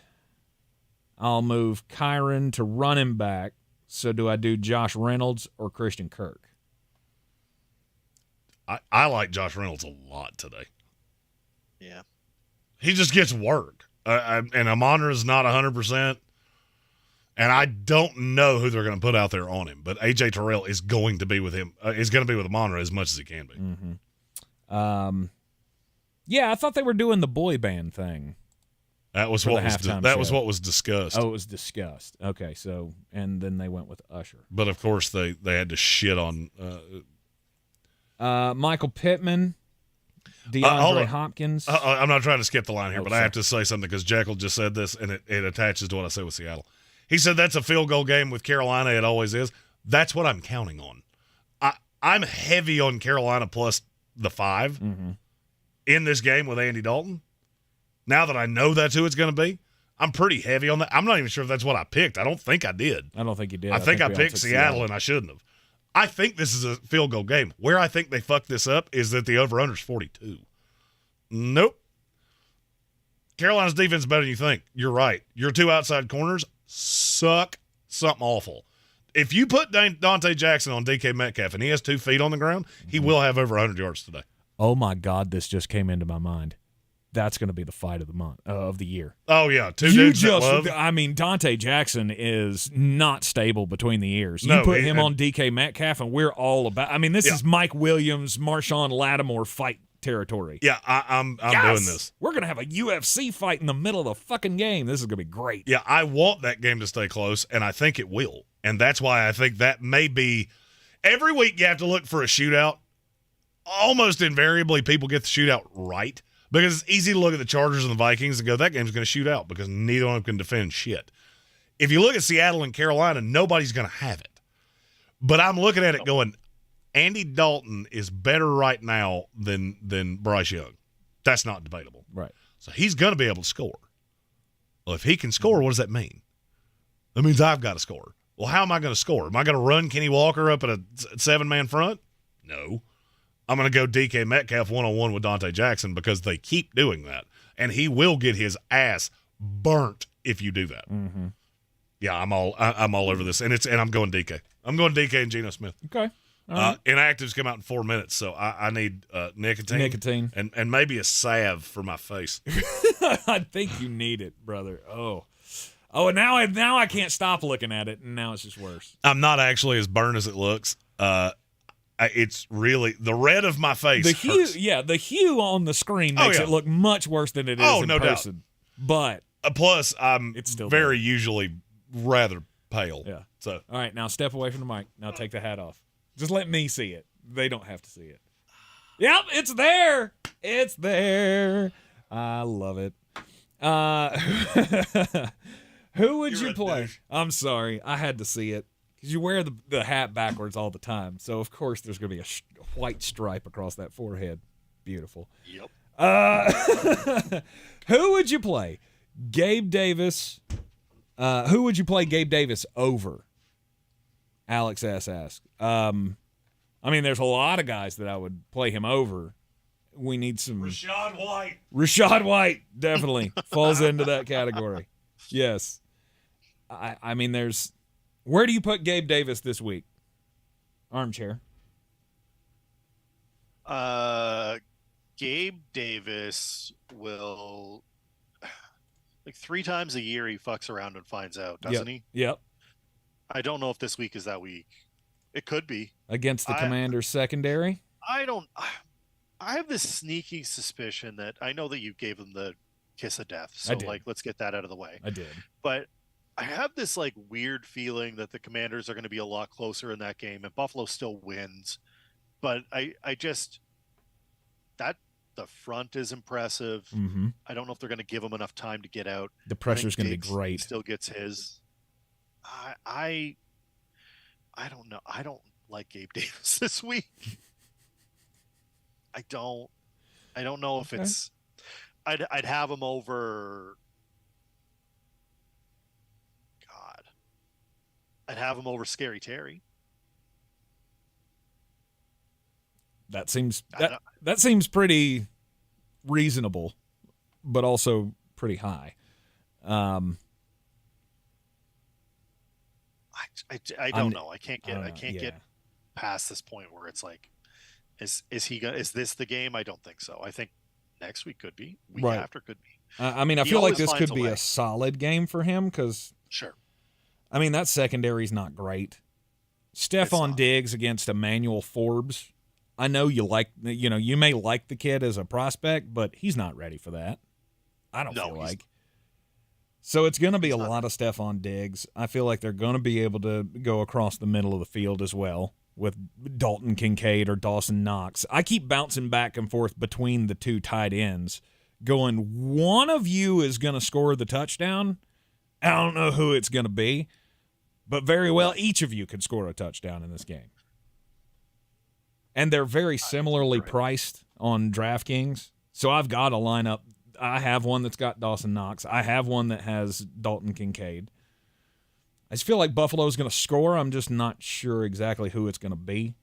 I'll move Kyron to running back. So do I do Josh Reynolds or Christian Kirk? I like Josh Reynolds a lot today. Yeah. He just gets work. And Amon-Ra is not 100%. And I don't know who they're going to put out there on him, but A.J. Terrell is going to be with him. Is going to be with Amon-Ra as much as he can be. Mm-hmm. Yeah, I thought they were doing the boy band thing. That was what was discussed. Oh, it was discussed. Okay, so and then they went with Usher. But of course they had to shit on Michael Pittman, DeAndre Hopkins. I'm not trying to skip the line here, but sorry. I have to say something because Jekyll just said this, and it attaches to what I said with Seattle. He said that's a field goal game with Carolina. It always is. That's what I'm counting on. I'm heavy on Carolina plus the 5 in this game with Andy Dalton. Now that I know that's who it's going to be, I'm pretty heavy on that. I'm not even sure if that's what I picked. I don't think I did. I don't think you did. I think I picked Seattle, and I shouldn't have. I think this is a field goal game. Where I think they fucked this up is that the over-under is 42. Nope. Carolina's defense is better than you think. You're right. Your 2 outside corners suck something awful. If you put Dante Jackson on DK Metcalf and he has 2 feet on the ground, he will have over 100 yards today. Oh, my God, this just came into my mind. That's going to be the fight of the month of the year. Oh, yeah. Dudes that love. I mean, Dante Jackson is not stable between the ears. You No, put him on DK Metcalf, and we're all about – I mean, this is Mike Williams, Marshawn Lattimore fight territory. Yeah, I'm doing this. We're going to have a UFC fight in the middle of the fucking game. This is going to be great. Yeah, I want that game to stay close, and I think it will. And that's why I think that may be – every week you have to look for a shootout. Almost invariably, people get the shootout right because it's easy to look at the Chargers and the Vikings and go, that game's going to shoot out because neither one of them can defend shit. If you look at Seattle and Carolina, nobody's going to have it. But I'm looking at it going, Andy Dalton is better right now than Bryce Young. That's not debatable. Right. So he's going to be able to score. Well, if he can score, what does that mean? That means I've got to score. Well, how am I going to score? Am I going to run Kenny Walker up at a 7-man front? No. I'm going to go DK Metcalf one-on-one with Dante Jackson because they keep doing that. And he will get his ass burnt if you do that. Mm-hmm. Yeah, I'm all over this. And I'm going DK. I'm going DK and Geno Smith. Okay. Right. Inactives come out in 4 minutes, so I need nicotine. And maybe a salve for my face. I think you need it, brother. Oh, and now I can't stop looking at it, and now it's just worse. I'm not actually as burned as it looks. It's really the red of my face. The hue on the screen makes it look much worse than it is in person. Doubt. But plus, it's still very usually rather pale. Yeah. So all right, now step away from the mic. Now take the hat off. Just let me see it. They don't have to see it. Yep, it's there. It's there. I love it. Who would You're you a play? douche. I'm sorry. I had to see it. Because you wear the hat backwards all the time. So, of course, there's going to be a white stripe across that forehead. Beautiful. Yep. Who would you play? Gabe Davis. Who would you play Gabe Davis over? Alex S. asked. I mean, there's a lot of guys that I would play him over. We need some. Rashad White definitely falls into that category. Yes. I mean, there's. Where do you put Gabe Davis this week? Armchair. Gabe Davis will, like 3 times a year, he fucks around and finds out, doesn't he? Yep. I don't know if this week is that week. It could be. Against the Commanders secondary? I have this sneaky suspicion that I know that you gave them the kiss of death. So, let's get that out of the way. I did. But I have this, weird feeling that the Commanders are going to be a lot closer in that game, and Buffalo still wins. But I just – the front is impressive. Mm-hmm. I don't know if they're going to give him enough time to get out. The pressure's going to be great. Still gets his. I don't know. I don't like Gabe Davis this week. I don't know if it's. I'd have him over. God. I'd have him over Scary Terry. That seems pretty reasonable, but also pretty high. I don't know. I can't get past this point where it's like, is this the game? I don't think so. I think next week could be. Week after could be. I mean, I feel like this could be a solid game for him because. Sure. I mean, that secondary's not great. Stephon Diggs against Emmanuel Forbes. I know you may like the kid as a prospect, but he's not ready for that. I don't feel like. So it's going to be a lot of Stephon Diggs. I feel like they're going to be able to go across the middle of the field as well with Dalton Kincaid or Dawson Knox. I keep bouncing back and forth between the two tight ends, going, one of you is going to score the touchdown. I don't know who it's going to be, but very well each of you could score a touchdown in this game. And they're very similarly priced on DraftKings. So I've got a lineup. I have one that's got Dawson Knox. I have one that has Dalton Kincaid. I just feel like Buffalo's going to score. I'm just not sure exactly who it's going to be.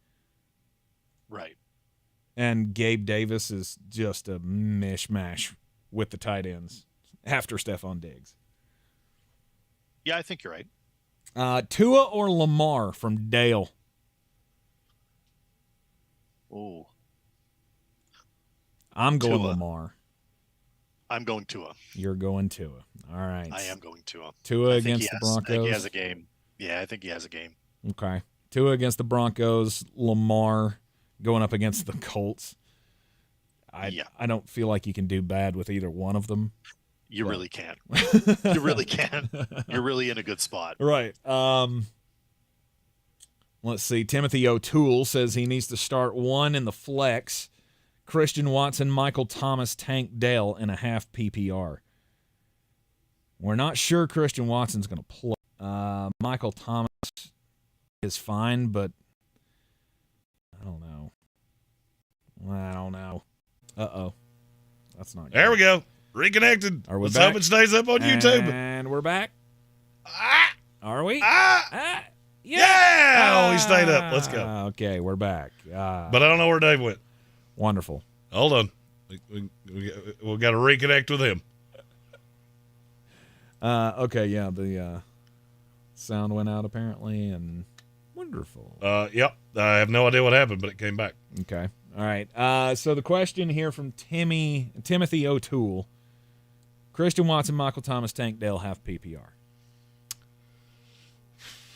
Right. And Gabe Davis is just a mishmash with the tight ends after Stephon Diggs. Yeah, I think you're right. Tua or Lamar from Dale? Oh. I'm going Tua. Lamar. I'm going Tua. You're going Tua. All right. I am going Tua. Tua against the Broncos. I think he has a game. Yeah, I think he has a game. Okay. Tua against the Broncos. Lamar going up against the Colts. I don't feel like you can do bad with either one of them. You really can't. You really can. You're really in a good spot. Right. Let's see. Timothy O'Toole says he needs to start one in the flex. Christian Watson, Michael Thomas, Tank Dell in a half PPR. We're not sure Christian Watson's going to play. Michael Thomas is fine, but I don't know. Uh-oh. That's not good. There we go. Reconnected. Are we Let's back? hope it stays up on YouTube. And we're back. Are we? Yeah! Oh, he stayed up. Let's go. Okay, we're back. But I don't know where Dave went. Wonderful. Hold on. We've got to reconnect with him. Okay, yeah, the sound went out apparently, and wonderful. Yep. I have no idea what happened, but it came back. Okay. All right. So the question here from Timothy O'Toole. Christian Watson, Michael Thomas, Tank Dell, half PPR.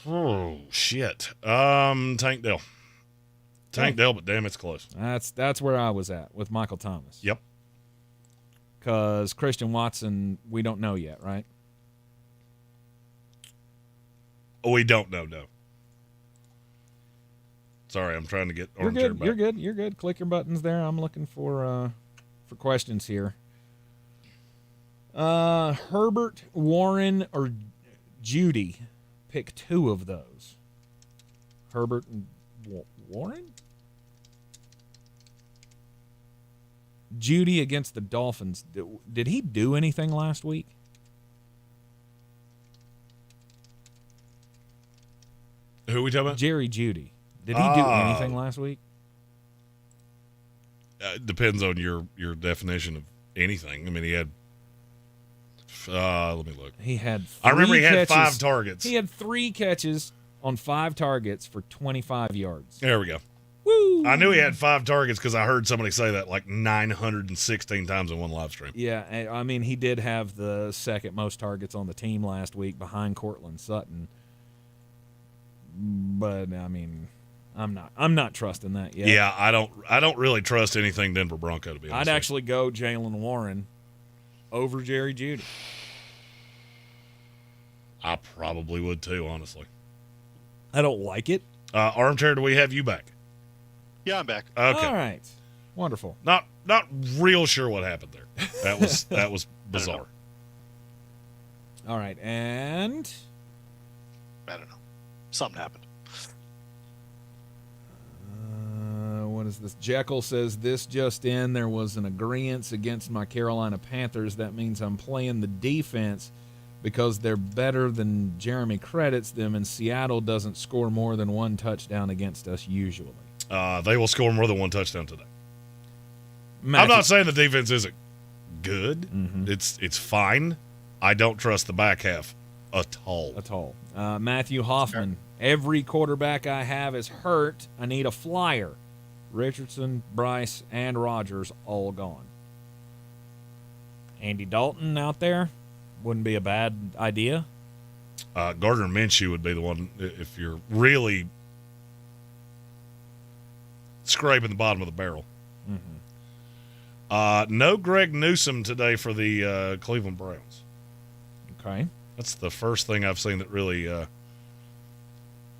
Oh, shit. Tank Dell. Tank Dell, but damn, it's close. That's where I was at with Michael Thomas. Yep. Because Christian Watson, we don't know yet, right? We don't know, no. Sorry, I'm trying to get Armchair back. You're good. Click your buttons there. I'm looking for questions here. Herbert, Warren, or Judy. Pick two of those. Herbert and Warren? Judy against the Dolphins. Did he do anything last week? Who are we talking about? Jerry Judy. Did he do anything last week? Depends on your definition of anything. I mean, he had. Let me look. He had. I remember he had catches. 5 targets. He had 3 catches on 5 targets for 25 yards. There we go. Woo! I knew he had 5 targets because I heard somebody say that like 916 times in one live stream. Yeah, I mean, he did have the second most targets on the team last week behind Cortland Sutton. But I mean, I'm not trusting that yet. Yeah, I don't really trust anything Denver Bronco, to be honest. I'd actually go Jaylen Warren over Jerry Judy. I probably would too, honestly. I don't like it. Armchair, do we have you back? Yeah, I'm back. Okay. All right. Wonderful. Not real sure what happened there. That was bizarre. All right, and I don't know. Something happened. what is this? Jekyll says, this just in, there was an agreement against my Carolina Panthers. That means I'm playing the defense because they're better than Jeremy credits them, and Seattle doesn't score more than 1 touchdown against us usually. They will score more than 1 touchdown today. Matthew, I'm not saying the defense isn't good. Mm-hmm. It's fine. I don't trust the back half at all. Matthew Hoffman, every quarterback I have is hurt. I need a flyer. Richardson, Bryce, and Rodgers all gone. Andy Dalton out there wouldn't be a bad idea. Gardner Minshew would be the one if you're really scraping the bottom of the barrel. Mm-hmm. No Greg Newsome today for the Cleveland Browns. Okay. That's the first thing I've seen that really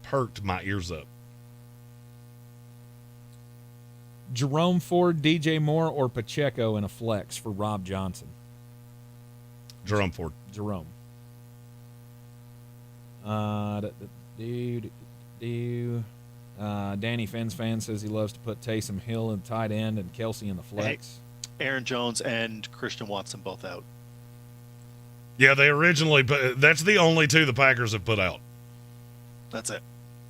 perked my ears up. Jerome Ford, DJ Moore, or Pacheco in a flex for Rob Johnson? Jerome Ford. Jerome. Danny Fan says he loves to put Taysom Hill in tight end and Kelsey in the flex. Hey, Aaron Jones and Christian Watson both out. Yeah, they originally put, that's the only 2 the Packers have put out. That's it.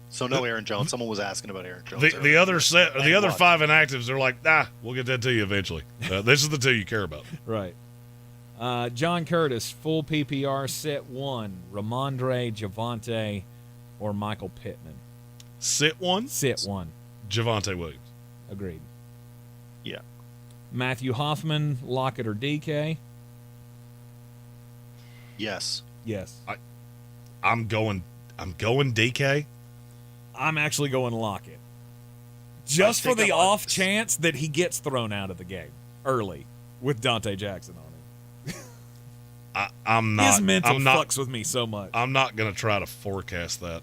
So no Aaron Jones. Someone was asking about Aaron Jones. The other 5 inactives, they're like, we'll get that to you eventually. This is the 2 you care about. Right. John Curtis, full PPR, set 1, Ramondre, Javonte, or Michael Pittman? Sit 1? Sit 1. Javonte Williams. Agreed. Yeah. Matthew Hoffman, Lockett, or DK? Yes. Yes. I'm going DK. I'm actually going Lockett. Just for the off chance that he gets thrown out of the game early with Dante Jackson on him. I'm not. His mental fucks with me so much. I'm not going to try to forecast that.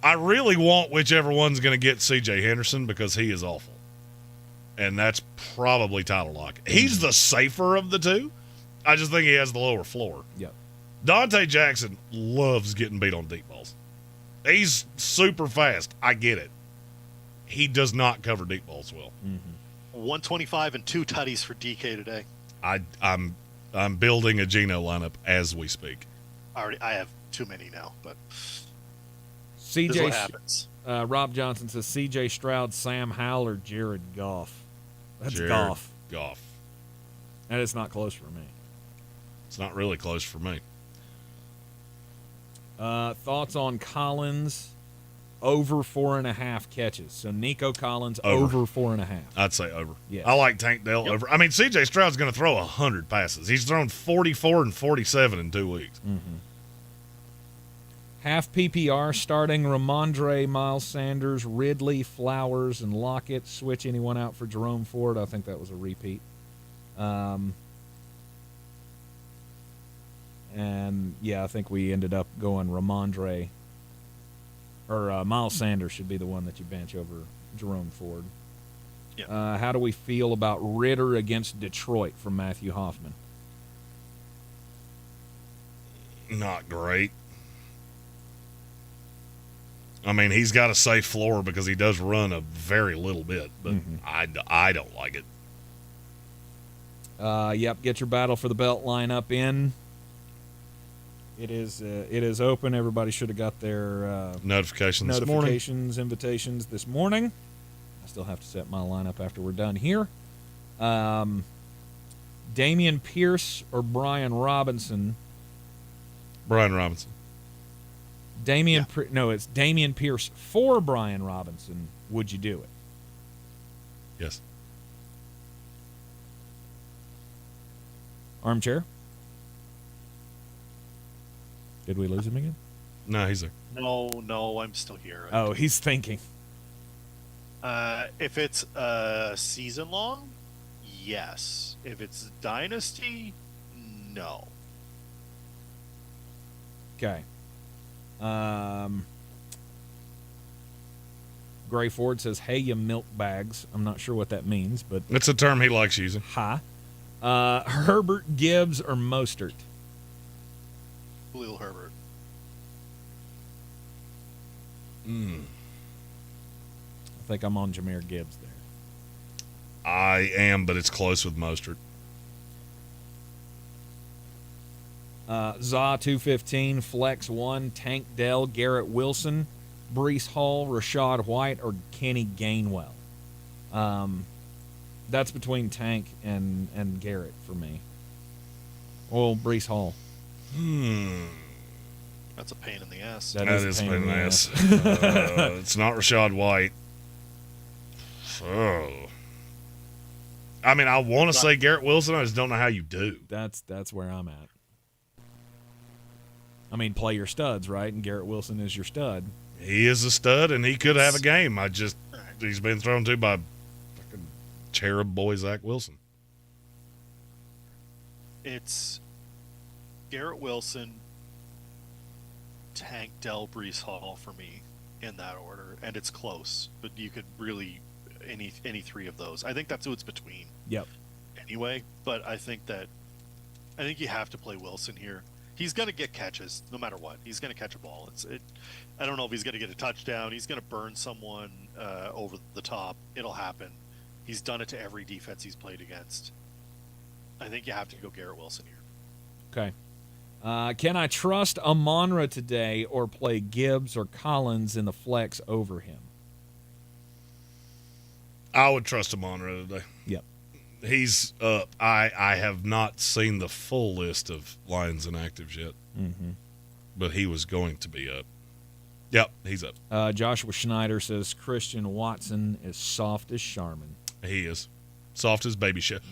I really want whichever one's going to get C.J. Henderson because he is awful. And that's probably Tyler Lockett. He's the safer of the 2. I just think he has the lower floor. Yep. Dante Jackson loves getting beat on deep balls. He's super fast. I get it. He does not cover deep balls well. Mm-hmm. 125 and 2 tutties for DK today. I'm building a Geno lineup as we speak. I have too many now, but CJ, this is what happens. Rob Johnson says C.J. Stroud, Sam Howell, or Jared Goff. That's Jared Goff. And it's not close for me. It's not really close for me. Thoughts on Collins over 4.5 catches? So Nico Collins over 4.5. I'd say over. Yes. I like Tank Dell over. I mean, C.J. Stroud's going to throw 100 passes. He's thrown 44 and 47 in 2 weeks. Mm-hmm. Half PPR starting Ramondre, Miles Sanders, Ridley, Flowers, and Lockett. Switch anyone out for Jerome Ford. I think that was a repeat. And, yeah, I think we ended up going Ramondre. Or Miles Sanders should be the one that you bench over Jerome Ford. Yeah. How do we feel about Ritter against Detroit from Matthew Hoffman? not great. I mean, he's got a safe floor because he does run a very little bit, but I don't like it. Yep, get your battle for the belt lineup in. It is open. Everybody should have got their notifications invitations this morning. I still have to set my lineup after we're done here. Damian Pierce or Brian Robinson? Brian Robinson. It's Damian Pierce for Brian Robinson. Would you do it? Yes. Armchair? Did we lose him again? No, he's there. No, I'm still here. Oh, he's thinking. If it's season long, yes. If it's dynasty, no. Okay. Gray Ford says, "Hey, you milk bags." I'm not sure what that means, but it's a term he likes using. Herbert, Gibbs, or Mostert? Khalil Herbert. I think I'm on Jahmyr Gibbs there. I am, but it's close with Mostert. Za 215, Flex 1, Tank Dell, Garrett Wilson, Breece Hall, Rashad White, or Kenny Gainwell. That's between Tank and Garrett for me. Well, Breece Hall. That's a pain in the ass. That is a pain in the ass. It's not Rashad White. Oh. I mean, I want to say Garrett Wilson. I just don't know how you do. That's where I'm at. I mean, play your studs, right? And Garrett Wilson is your stud. He is a stud, and he could have a game. He's been thrown to by fucking cherub boy Zach Wilson. It's Garrett Wilson, Tank Dell, Breece Hall for me in that order, and it's close. But you could really any three of those. I think that's who it's between. Yep. Anyway, but I think you have to play Wilson here. He's going to get catches no matter what. He's going to catch a ball. I don't know if he's going to get a touchdown. He's going to burn someone over the top. It'll happen. He's done it to every defense he's played against. I think you have to go Garrett Wilson here. Okay. Can I trust Amon-Ra today or play Gibbs or Collins in the flex over him? I would trust Amon-Ra today. Yep. He's up. I have not seen the full list of Lions inactives yet, but he was going to be up. Yep, he's up. Joshua Schneider says Christian Watson is soft as Charmin. He is. Soft as baby shit.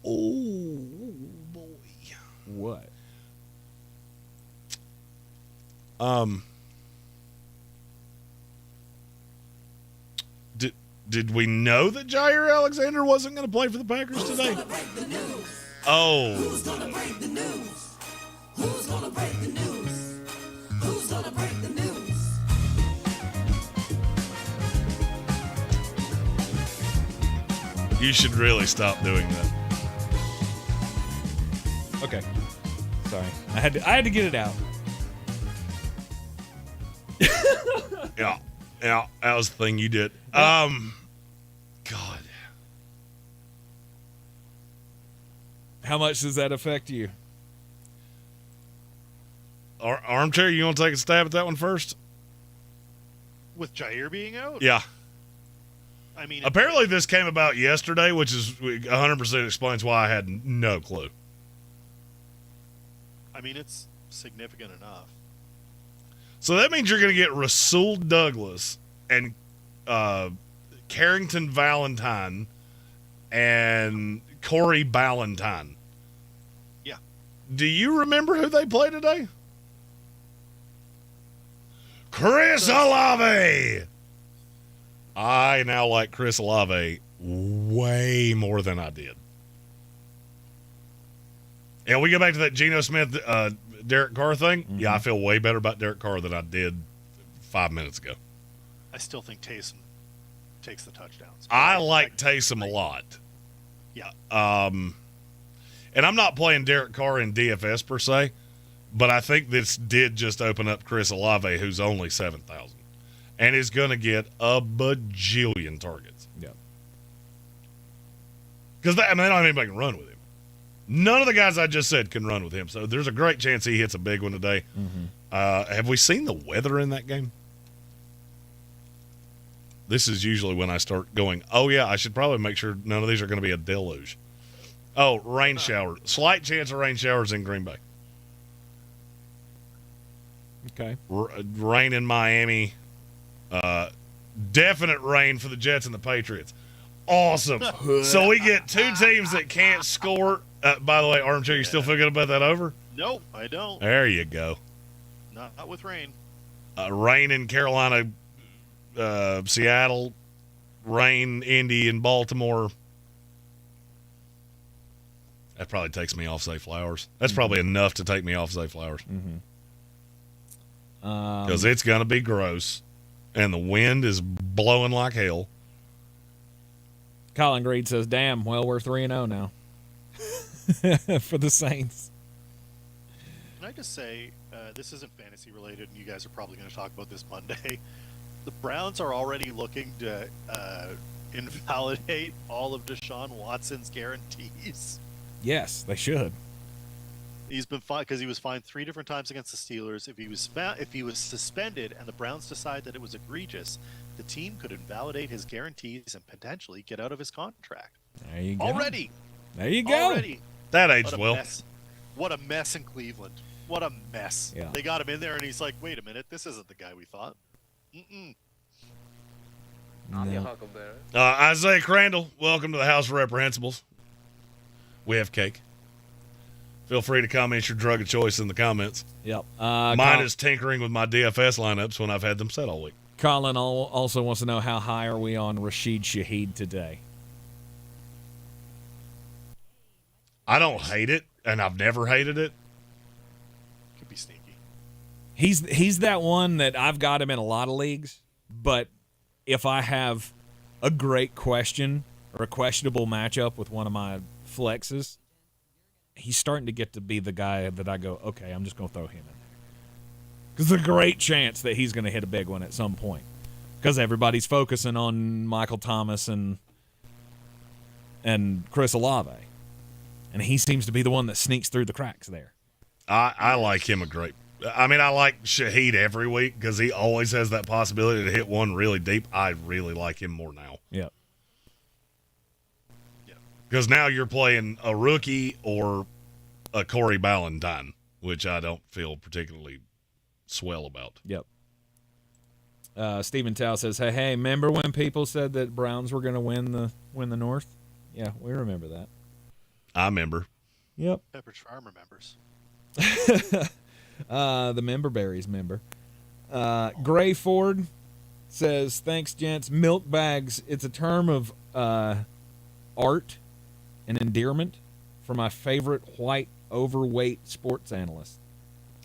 Oh, boy. What? Did we know that Jair Alexander wasn't going to play for the Packers today? Oh. Who's going to break the news? Who's going to break the news? Who's going to break the news? You should really stop doing that. Okay. Sorry. I had to get it out. Yeah, that was the thing you did. God. How much does that affect you? Armchair, you want to take a stab at that one first? With Jair being out? Yeah. I mean, apparently this came about yesterday, which is 100% explains why I had no clue. I mean, it's significant enough. So that means you're going to get Rasul Douglas and Carrington Valentine and Corey Ballantyne. Yeah. Do you remember who they play today? Chris Olave. I now like Chris Olave way more than I did. And we go back to that Geno Smith, Derek Carr thing. Mm-hmm. Yeah, I feel way better about Derek Carr than I did 5 minutes ago. I still think Taysom takes the touchdowns. I like Taysom a lot. Yeah. And I'm not playing Derek Carr in DFS per se, but I think this did just open up Chris Olave, who's only 7,000, and is going to get a bajillion targets. Yeah. Because they don't have anybody can run with him. None of the guys I just said can run with him, so there's a great chance he hits a big one today. Mm-hmm. Have we seen the weather in that game? This is usually when I start going, oh, yeah, I should probably make sure none of these are going to be a deluge. Oh, rain showers. Slight chance of rain showers in Green Bay. Okay. Rain in Miami. Definite rain for the Jets and the Patriots. Awesome. So we get two teams that can't score. By the way, Armchair, you still feel good about that over? Nope, I don't. There you go. Not with rain. Rain in Carolina, Seattle, rain, Indy, and Baltimore. That probably takes me off Zay Flowers. That's probably enough to take me off Zay Flowers. Because it's going to be gross, and the wind is blowing like hell. Colin Greene says, damn, well, we're 3-0 now for the Saints. Can I just say, this isn't fantasy related, and you guys are probably going to talk about this Monday. The Browns are already looking to invalidate all of Deshaun Watson's guarantees. Yes, they should. He's been fined because he was fined 3 different times against the Steelers. If he was suspended and the Browns decide that it was egregious, the team could invalidate his guarantees and potentially get out of his contract. There you go. Already. There you go. Already. That aged well. Mess. What a mess in Cleveland. What a mess. Yeah. They got him in there, and he's like, wait a minute, this isn't the guy we thought. I'm your huckleberry. Isaiah Crandall, welcome to the House of Reprehensibles. We have cake. Feel free to comment your drug of choice in the comments. Yep. Mine is tinkering with my DFS lineups when I've had them set all week. Colin also wants to know how high are we on Rashid Shaheed today? I don't hate it, and I've never hated it. Could be sneaky. He's that one that I've got him in a lot of leagues, but if I have a great question or a questionable matchup with one of my flexes, he's starting to get to be the guy that I go, okay, I'm just going to throw him in there. Because there's a great chance that he's going to hit a big one at some point. Because everybody's focusing on Michael Thomas and Chris Olave. And he seems to be the one that sneaks through the cracks there. I like him I like Shaheed every week because he always has that possibility to hit one really deep. I really like him more now. Yep. Because now you're playing a rookie or a Corey Ballentine, which I don't feel particularly swell about. Yep. Stephen Tao says, hey, remember when people said that Browns were going to win the North? Yeah, we remember that. I remember. Yep. Pepperidge Farm remembers. The member berries member. Gray Ford says, thanks, gents. Milk bags. It's a term of art and endearment for my favorite white overweight sports analyst.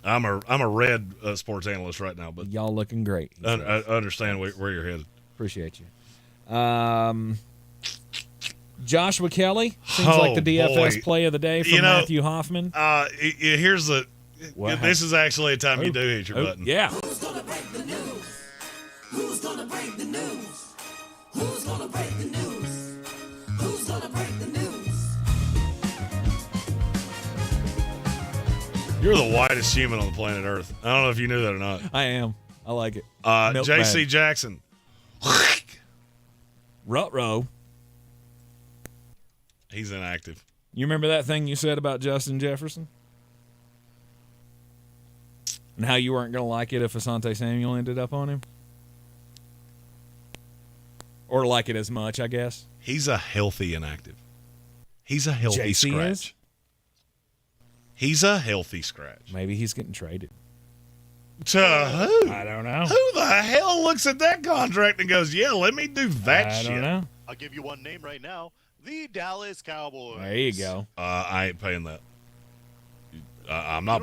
I'm a red sports analyst right now, but y'all looking great. I understand where you're headed. Appreciate you. Joshua Kelly seems like the DFS play of the day from Matthew Hoffman. Here's the. What this is actually a time you do hit your button. Yeah. Who's gonna break the news? Who's gonna break the news? Who's gonna break the news? Who's gonna break the news? You're the whitest human on the planet Earth. I don't know if you knew that or not. I am. I like it. J.C. Jackson. Ruh-roh. He's inactive. You remember that thing you said about Justin Jefferson? And how you weren't going to like it if Asante Samuel ended up on him? Or like it as much, I guess. He's a healthy inactive. He's a healthy JC scratch. Is? He's a healthy scratch. Maybe he's getting traded. To who? I don't know. Who the hell looks at that contract and goes, yeah, let me do that shit? I don't know. I'll give you one name right now. The Dallas Cowboys. There you go. I ain't paying that. I'm not